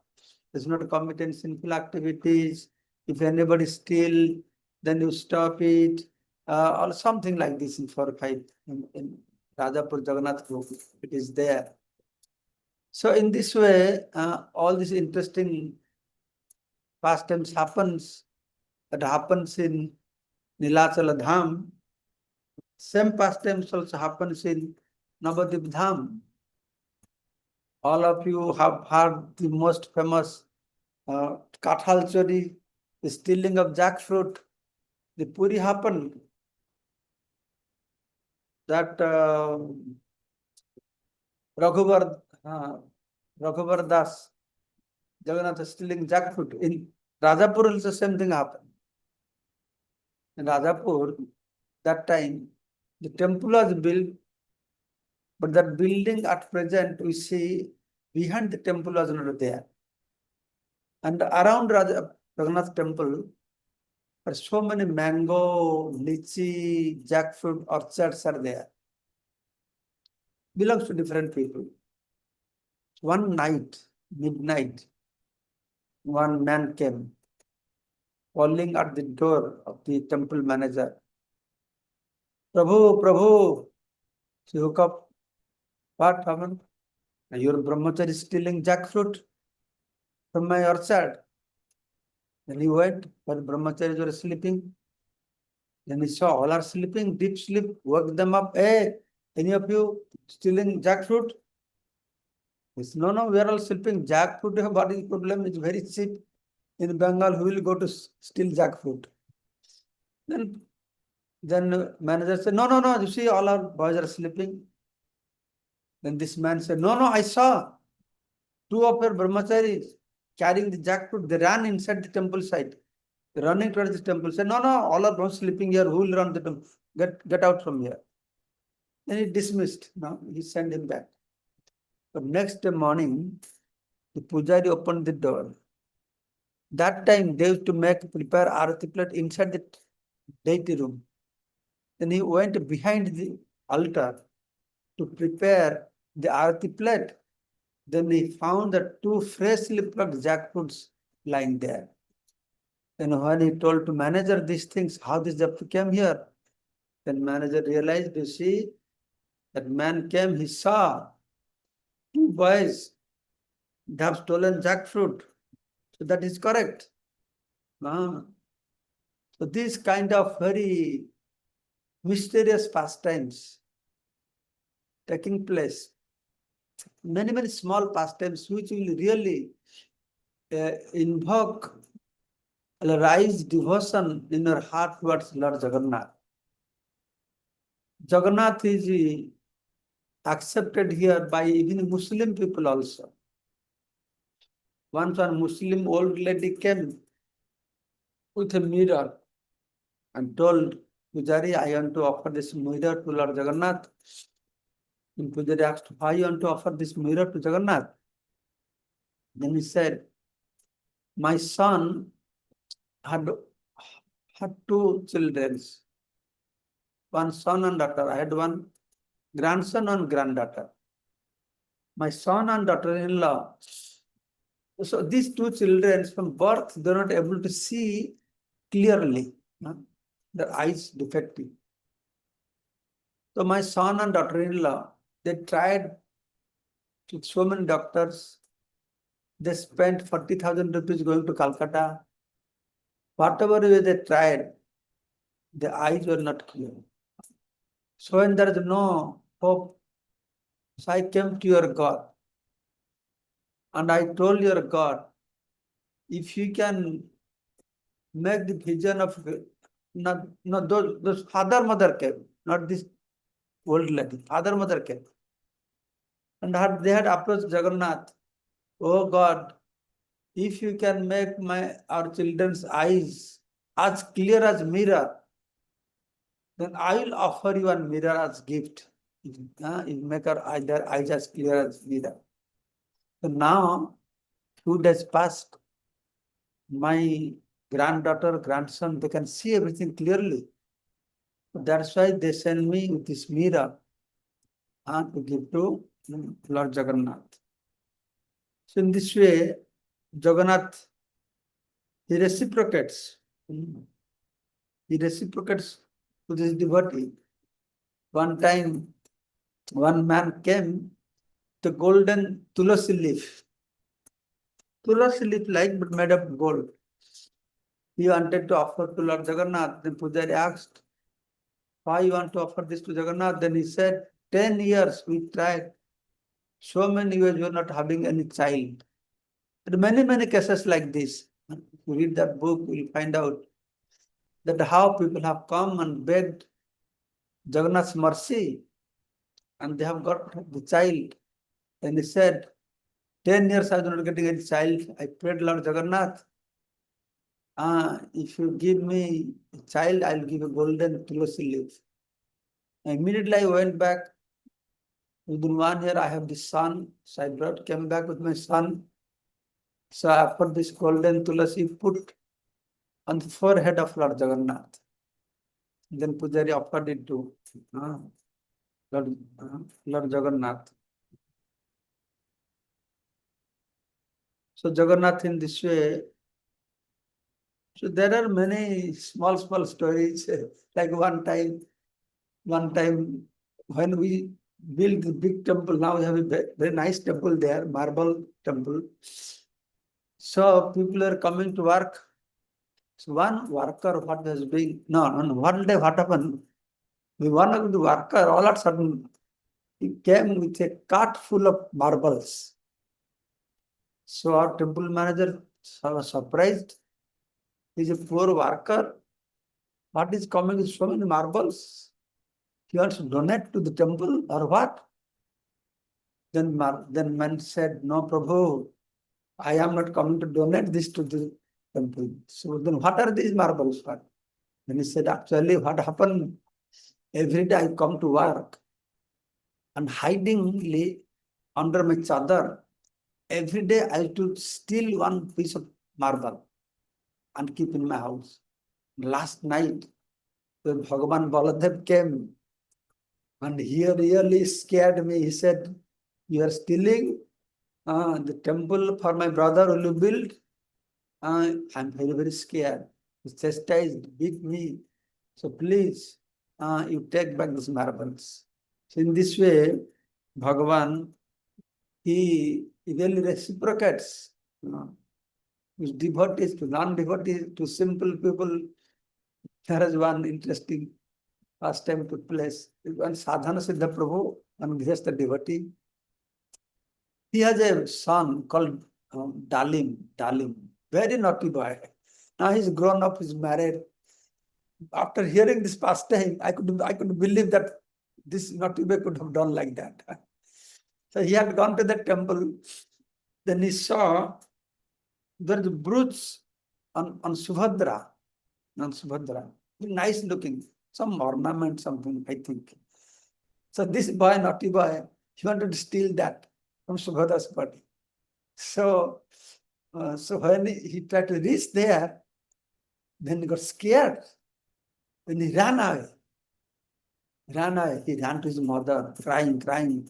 they should not commit any sinful activities. If anybody steal, then you stop it, or something like this in 4 or 5 in Rajapur Jagannath group. It is there. So in this way, all these interesting pastimes happens. That happens in Nilachala Dham. Same pastimes also happens in Nabadwip Dham. All of you have heard the most famous Kathal Chori, the stealing of jackfruit. The Puri happened. That Raghuvar Das, Jagannath stealing jackfruit. In Rajapur also same thing happened. In Rajapur, that time, the temple was built, but that building at present we see behind the temple was not there. And around Jagannath temple, there are so many mango, lychee, jackfruit orchards are there. Belongs to different people. One night, midnight, one man came, calling at the door of the temple manager. Prabhu, Prabhu, she woke up. What happened? Your brahmachari is stealing jackfruit from my orchard. Then he went, but brahmacharis were sleeping. Then he saw all are sleeping, deep sleep, woke them up. Hey, any of you stealing jackfruit? He said, no, we are all sleeping. Jackfruit, what is the problem? It's very cheap. In Bengal, who will go to steal jackfruit? Then manager said, no, you see, all our boys are sleeping. Then this man said, no, I saw two of your brahmacharis carrying the jackfruit. They ran inside the temple site. Running towards the temple, said, no, all are not sleeping here. Who will run the temple? Get out from here. Then he dismissed. No, he sent him back. But next morning, the pujari opened the door. That time they used to prepare arati plate inside the deity room. Then he went behind the altar to prepare the arati plate. Then he found that two freshly plucked jackfruits lying there. Then when he told to manager these things, how this jackfruit came here, then manager realized, you see, that man came, he saw two boys, they have stolen jackfruit. So that is correct. So these kind of very mysterious pastimes taking place. Many small pastimes which will really invoke rise devotion in your heart towards Lord Jagannath. Jagannath is accepted here by even Muslim people also. Once one Muslim old lady came with a mirror and told Pujari, I want to offer this mirror to Lord Jagannath. And Pujari asked, why you want to offer this mirror to Jagannath? Then he said, my son had two children, one son and daughter. I had one grandson and granddaughter. My son and daughter-in-law. So these two children from birth, they're not able to see clearly. Their eyes defective. So my son and daughter-in-law, they tried with so many doctors. They spent 40,000 rupees going to Calcutta. Whatever way they tried, the eyes were not clear. So when there is no hope, so I came to your God. And I told your God, if you can make the vision of those father mother came, not this old lady, father mother came. And they had approached Jagannath. Oh God, if you can make our children's eyes as clear as mirror, then I will offer you a mirror as gift. You make their eyes as clear as mirror. So now, 2 days passed. My granddaughter, grandson, they can see everything clearly. That's why they send me with this mirror to give to Lord Jagannath. So in this way, Jagannath he reciprocates. He reciprocates to this devotee. One time, one man came to golden tulasi leaf. Tulasi leaf like but made of gold. He wanted to offer to Lord Jagannath. Then Pujari asked, why you want to offer this to Jagannath? Then he said, 10 years we tried. So many years we are not having any child. There are many, many cases like this. If you read that book, you will find out that how people have come and begged Jagannath's mercy and they have got the child. And he said, 10 years I was not getting any child. I prayed Lord Jagannath, if you give me a child, I'll give a golden tulasi leaf. Immediately I went back. Within 1 year I have this son. So I came back with my son. So I offered this golden tulasi put on the forehead of Lord Jagannath. Then Pujari offered it to Lord Jagannath. So Jagannath in this way. So there are many small stories. Like one time when we built the big temple, now we have a very nice temple there, marble temple. So people are coming to work. So one worker, what was doing? One day what happened? One of the worker, all of a sudden, he came with a cart full of marbles. So our temple manager was surprised. He's a poor worker. What is coming with so many marbles? He wants to donate to the temple or what? Then man said, no, Prabhu, I am not coming to donate this to the temple. So then what are these marbles for? Then he said, actually what happened? Every day I come to work and hidingly under my chadar, every day I have to steal one piece of marble and keep in my house. Last night, when Bhagavan Baladev came and he really scared me, he said, you are stealing the temple for my brother will you build? I'm very, very scared. He chastised, beat me. So please, you take back these marbles. So in this way, Bhagavan, he really reciprocates. To devotees, to non-devotees, to simple people. There is one interesting pastime took place. One sadhana Siddha Prabhu, one Grihastha devotee, he has a son called Dalim, very naughty boy. Now he's grown up, he's married. After hearing this pastime, I couldn't believe that this naughty boy could have done like that. So he had gone to the temple. Then he saw there is a brooch on Subhadra. Nice looking. Some ornament, something, I think. So this boy, naughty boy, he wanted to steal that from Subhadra's body. So when he tried to reach there, then he got scared. Then he ran away. He ran to his mother, crying.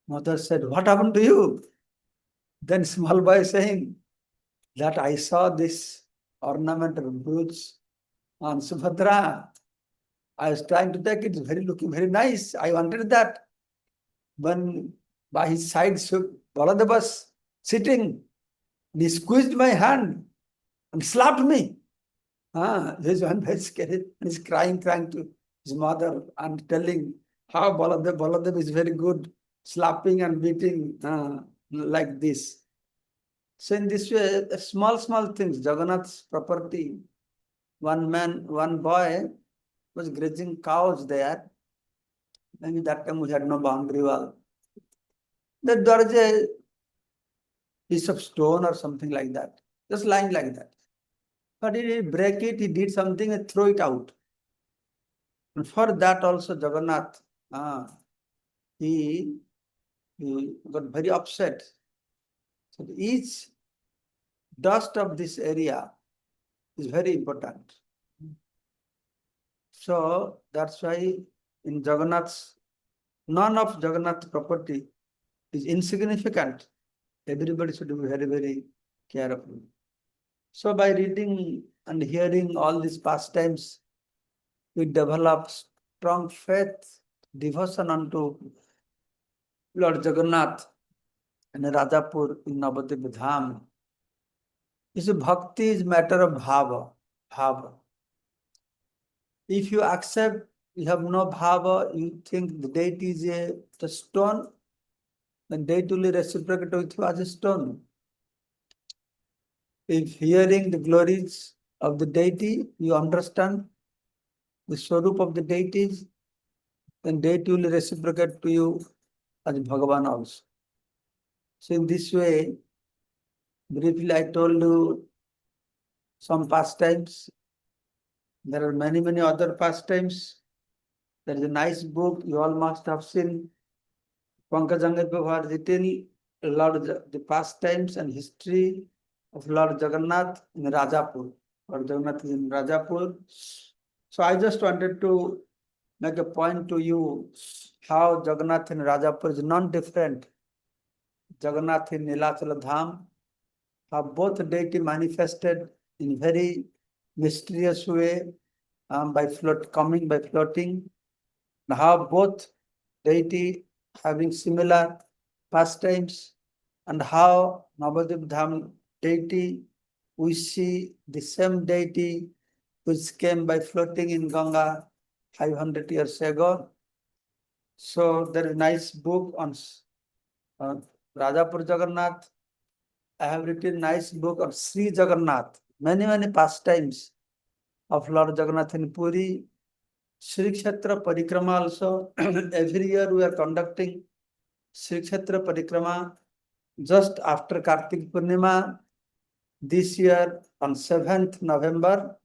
Mother said, what happened to you? Then small boy saying that I saw this ornamental brooch on Subhadra. I was trying to take it, looking very nice. I wanted that. When by his side, Baladeva was sitting, and he squeezed my hand and slapped me. He's very scared. And he's crying to his mother and telling how Baladev is very good, slapping and beating like this. So in this way, small things, Jagannath's property. One boy was grazing cows there. Maybe that time we had no boundary wall. Then there is a piece of stone or something like that, just lying like that. But he didn't break it, he did something and throw it out. And for that also Jagannath, he got very upset. So each dust of this area is very important. So that's why in Jagannath's, none of Jagannath's property is insignificant. Everybody should be very, very careful. So by reading and hearing all these pastimes, we develop strong faith, devotion unto Lord Jagannath and Rajapur in Nabadwip Dham. You see, bhakti is matter of bhava. Bhava. If you accept, you have no bhava, you think the deity is a stone, then deity will reciprocate with you as a stone. If hearing the glories of the deity, you understand the swarup of the deities, then deity will reciprocate to you as Bhagavan also. So in this way, briefly I told you some pastimes. There are many, many other pastimes. There is a nice book you all must have seen. Pankaj have written the pastimes and history of Lord Jagannath in Rajapur. Lord Jagannath is in Rajapur. So I just wanted to make a point to you how Jagannath in Rajapur is non-different. Jagannath in Nilachala Dham, how both deity manifested in very mysterious way by floating, and how both deity having similar pastimes, and how Nabadwip Dham deity, we see the same deity which came by floating in Ganga 500 years ago. So there is a nice book on Rajapur Jagannath. I have written a nice book on Sri Jagannath, many, many pastimes of Lord Jagannath in Puri. Sri Kshetra Parikrama also. Every year we are conducting Sri Kshetra Parikrama just after Kartik Purnima. This year on 7th November.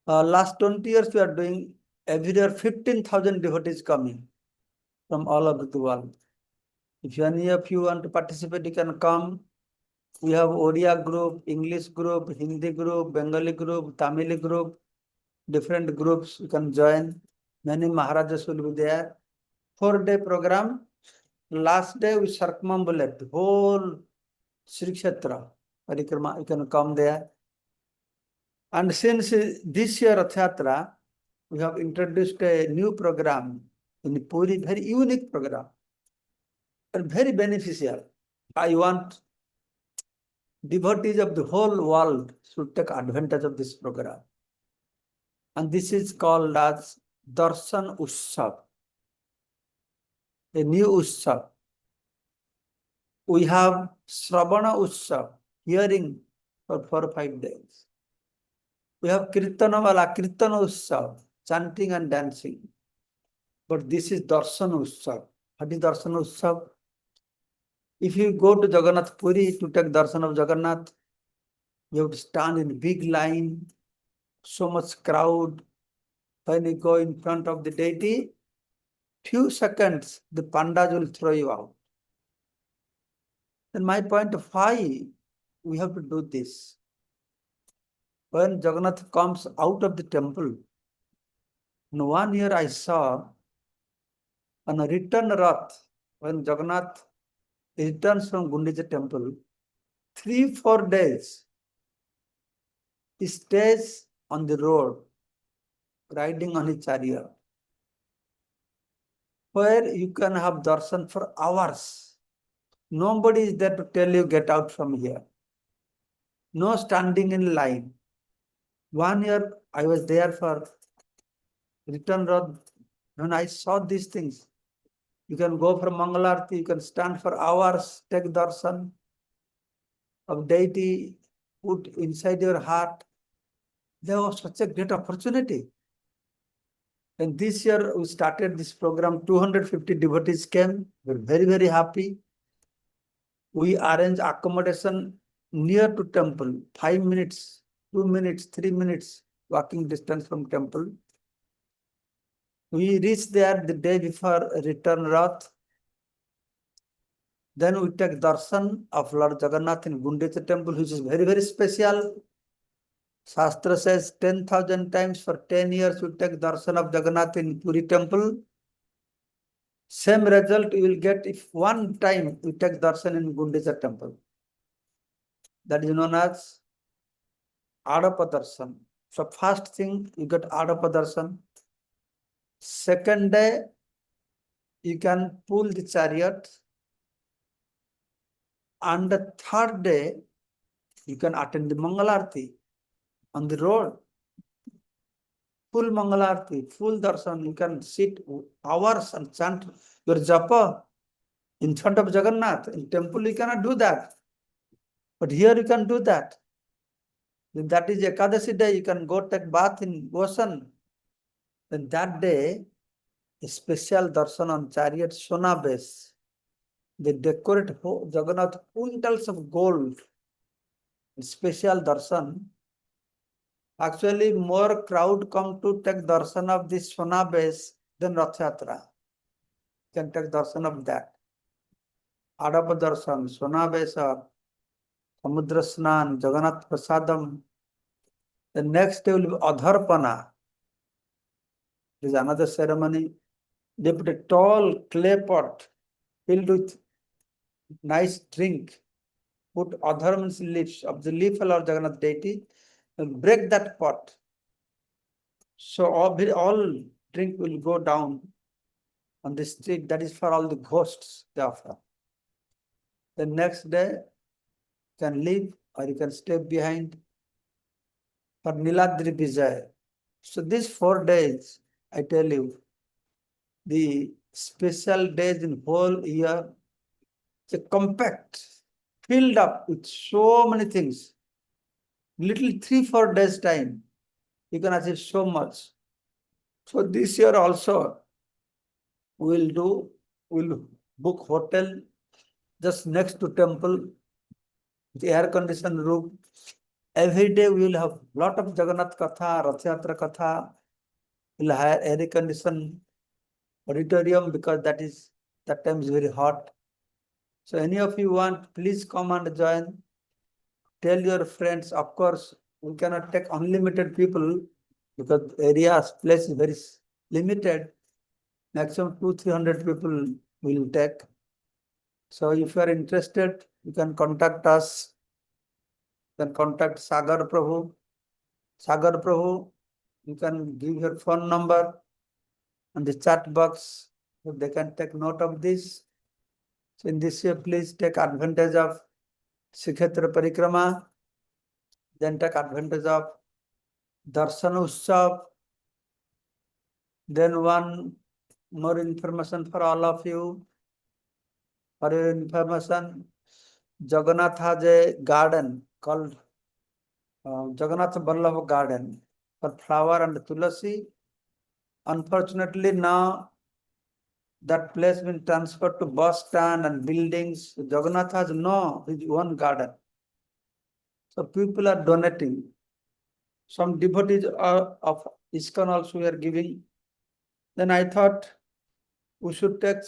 Last 20 years we are doing every year 15,000 devotees coming from all over the world. If any of you want to participate, you can come. We have Odia group, English group, Hindi group, Bengali group, Tamil group, different groups you can join. Many maharajas will be there. 4-day program. Last day we circumambulate the whole Sri Kshetra Parikrama. You can come there. And since this year Rath Yatra, we have introduced a new program in Puri, very unique program and very beneficial. I want devotees of the whole world should take advantage of this program. And this is called as Darshan Utsav, a new Utsav. We have Shravana Utsav, hearing for 4 or 5 days. We have Kirtanavala, Kirtan Utsav, chanting and dancing. But this is Darshan Utsav. What is Darshan Utsav? If you go to Jagannath Puri to take darshan of Jagannath, you have to stand in big line, so much crowd. When you go in front of the deity, few seconds, the pandas will throw you out. Then my point of why we have to do this. When Jagannath comes out of the temple, in 1 year I saw on a return rath, when Jagannath returns from Gundicha temple, 3-4 days, he stays on the road, riding on his chariot, where you can have darshan for hours. Nobody is there to tell you, get out from here. No standing in line. 1 year I was there for return road. When I saw these things, you can go for Mangalarti, you can stand for hours, take darshan of deity, put inside your heart. There was such a great opportunity. And this year we started this program, 250 devotees came. We're very, very happy. We arrange accommodation near to temple, 5 minutes, 2 minutes, 3 minutes walking distance from temple. We reach there the day before return rath. Then we take darshan of Lord Jagannath in Gundicha temple, which is very, very special. Shastra says 10,000 times for 10 years we take darshan of Jagannath in Puri temple. Same result you will get if one time you take darshan in Gundicha temple. That is known as Adapa Darshan. So first thing, you get Adapa Darshan. Second day, you can pull the chariot. And the third day, you can attend the Mangalarti on the road. Full Mangalarti, full Darshan. You can sit hours and chant your japa in front of Jagannath. In temple, you cannot do that. But here you can do that. Then that is Ekadasi day, you can go take bath in ocean. Then that day, a special darshan on chariot Sona base. They decorate Jagannath quintals of gold. Special darshan. Actually, more crowd come to take darshan of this Sona base than Rath Yatra. You can take darshan of that. Adapa darshan, Sona base, Samudra Snan, Jagannath Prasadam. The next day will be Adharpana. There is another ceremony. They put a tall clay pot filled with nice drink. Put Adhar means leaves of the leaf of Lord Jagannath deity and break that pot. So all drink will go down on the street. That is for all the ghosts they offer. The next day you can leave or you can stay behind for Niladri Vijay. So these 4 days, I tell you, the special days in whole year, it's compact, filled up with so many things. Little 3-4 days time, you can achieve so much. So this year also, we'll book hotel just next to temple, the air conditioned room. Every day we will have lot of Jagannath Katha, Rath Yatra Katha. We'll hire air conditioned auditorium because that time is very hot. So any of you want, please come and join. Tell your friends. Of course, we cannot take unlimited people because area's place is very limited. Maximum 200-300 people will take. So if you are interested, you can contact us. You can contact Sagar Prabhu. Sagar Prabhu, you can give your phone number on the chat box. So they can take note of this. So in this year, please take advantage of Sikhetra Parikrama. Then take advantage of Darshan Utsav. Then one more information for all of you. For your information, Jagannath has a garden called Jagannath Vallabh Garden for flower and tulasi. Unfortunately, now that place been transferred to bus stand and buildings. Jagannath has his own garden. So people are donating. Some devotees of ISKCON also are giving. Then I thought we should take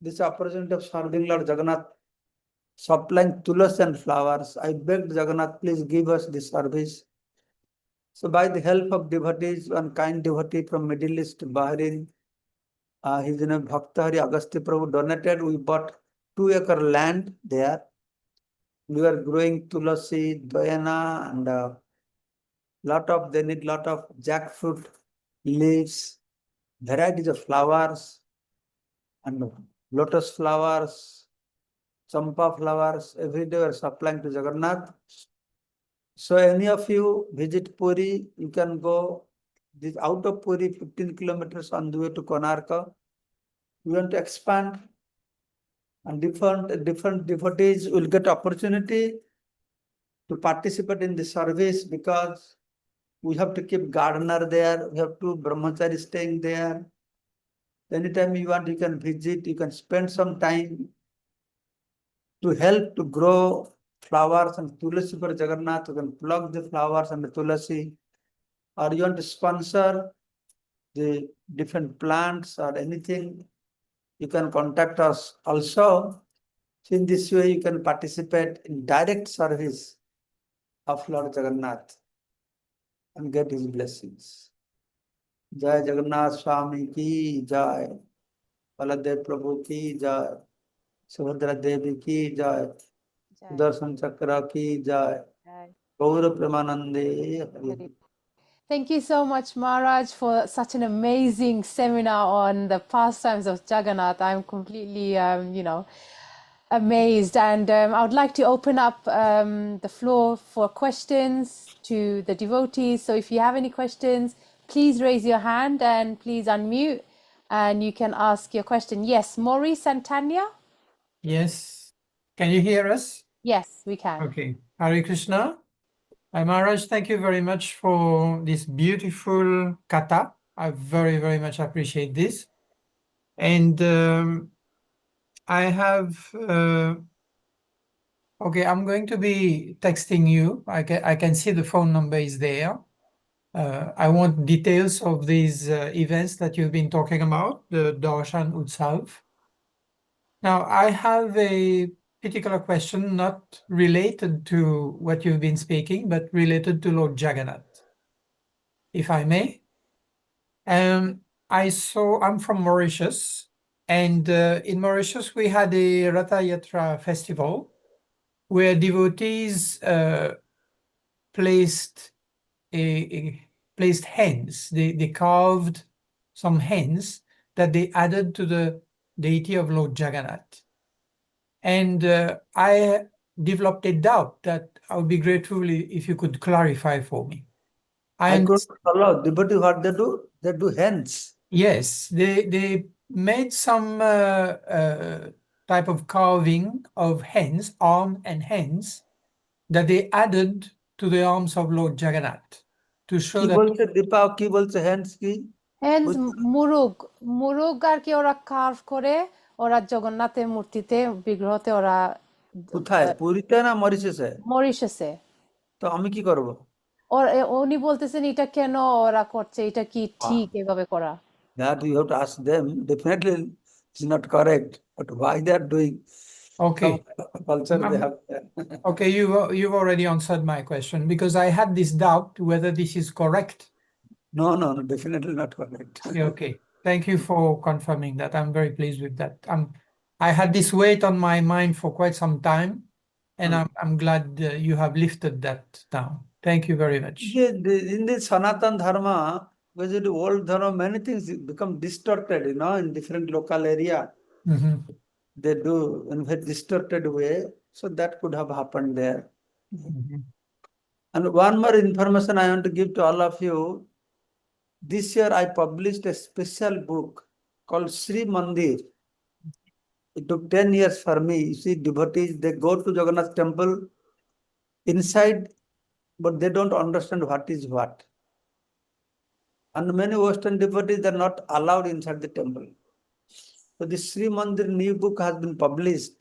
this opportunity of serving Lord Jagannath, supplying tulasi and flowers. I begged Jagannath, please give us this service. So by the help of devotees, one kind devotee from Middle East, Bahrain, his name Bhakti Agastya Prabhu donated. We bought 2-acre land there. We are growing tulasi, dhyana, and they need lot of jackfruit leaves, varieties of flowers, and lotus flowers, champa flowers. Every day we are supplying to Jagannath. So any of you visit Puri, you can go this out of Puri, 15 kilometers on the way to Konarka. We want to expand, and different devotees will get opportunity to participate in the service because we have to keep gardener there, we have to brahmachari staying there. Anytime you want, you can visit, you can spend some time to help to grow flowers and tulasi for Jagannath. You can pluck the flowers and the tulasi, or you want to sponsor the different plants or anything, you can contact us also. So in this way, you can participate in direct service of Lord Jagannath and get his blessings. Jai Jagannath Swami ki jai, Baladev Prabhu ki jai, Subhadra Devi ki jai. Jai. Darshan Chakra ki jai. Jai. Gaura Premanande. Hare. Thank you so much, Maharaj, for such an amazing seminar on the pastimes of Jagannath. I'm completely, amazed. And I would like to open up the floor for questions to the devotees. So if you have any questions, please raise your hand and please unmute and you can ask your question. Yes, Maurice and Tanya? Yes. Can you hear us? Yes, we can. Okay. Hare Krishna. Maharaj, thank you very much for this beautiful kata. I very, very much appreciate this. And I have, okay, I'm going to be texting you. I can see the phone number is there. I want details of these events that you've been talking about, the Darshan Utsav. Now, I have a particular question not related to what you've been speaking, but related to Lord Jagannath, if I may. I'm from Mauritius, and in Mauritius we had a Ratha Yatra festival where devotees placed hens. They carved some hens that they added to the deity of Lord Jagannath. And I developed a doubt that I would be grateful if you could clarify for me. I could follow. Devotee, what they do? They do hens. Yes, they made some type of carving of hens, arm and hands, that they added to the arms of Lord Jagannath to show কি that. বলছে দীপা, কি বলছে hands কি? Hence, মুরুগ আর কি ওরা curve করে ওরা জগন্নাথের মূর্তিতে বিগ্রহতে ওরা কোথায়? পুরীতে না মরিশাসে? মরিশাসে। তো আমি কি করব? উনি বলতেছেন এটা কেন ওরা করছে, এটা কি ঠিক এভাবে করা? That you have to ask them. Definitely it's not correct, but why they are doing? Okay. Some culture they have. Okay, you've already answered my question because I had this doubt whether this is correct. No, definitely not correct. Okay, thank you for confirming that. I'm very pleased with that. I had this weight on my mind for quite some time, and I'm glad you have lifted that down. Thank you very much. In the Sanatan Dharma, which is the old Dharma, many things become distorted, in different local area. Mhm. They do in a distorted way, so that could have happened there. Mhm. And one more information I want to give to all of you. This year I published a special book called Sri Mandir. It took 10 years for me. You see, devotees, they go to Jagannath temple inside, but they don't understand what is what. And many Western devotees are not allowed inside the temple. So the Sri Mandir new book has been published,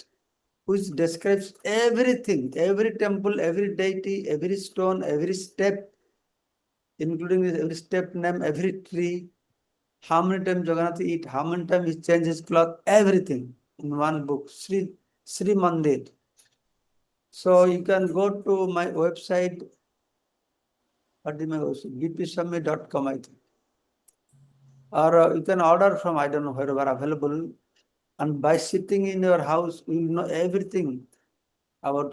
which describes everything, every temple, every deity, every stone, every step, including every step name, every tree, how many times Jagannath eat, how many times he changes his cloth, everything in one book, Sri Mandir. So you can go to my website, what is my website? bpswami.com, I think. Or you can order from, I don't know, wherever available. And by sitting in your house, you will know everything about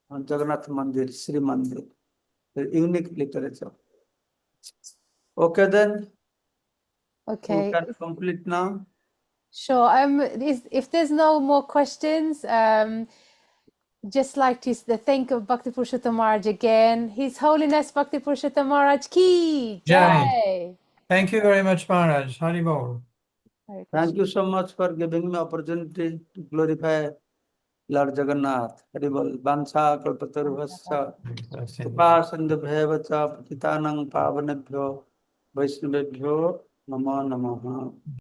Jagannath Mandir, Sri Mandir, the unique literature. Okay then. Okay. We can complete now. Sure. If there's no more questions, just like to thank Bhakti Purusottama Maharaj again. His Holiness Bhakti Purusottama Maharaj ki jai. Thank you very much, Maharaj. Hari Bol. Thank you so much for giving me opportunity to glorify Lord Jagannath. Hari Bol. Vansha kalpatarvasya kripa sindhubhyeva cha patitanang pavanebhyo vaishnavebhyo namo namaha.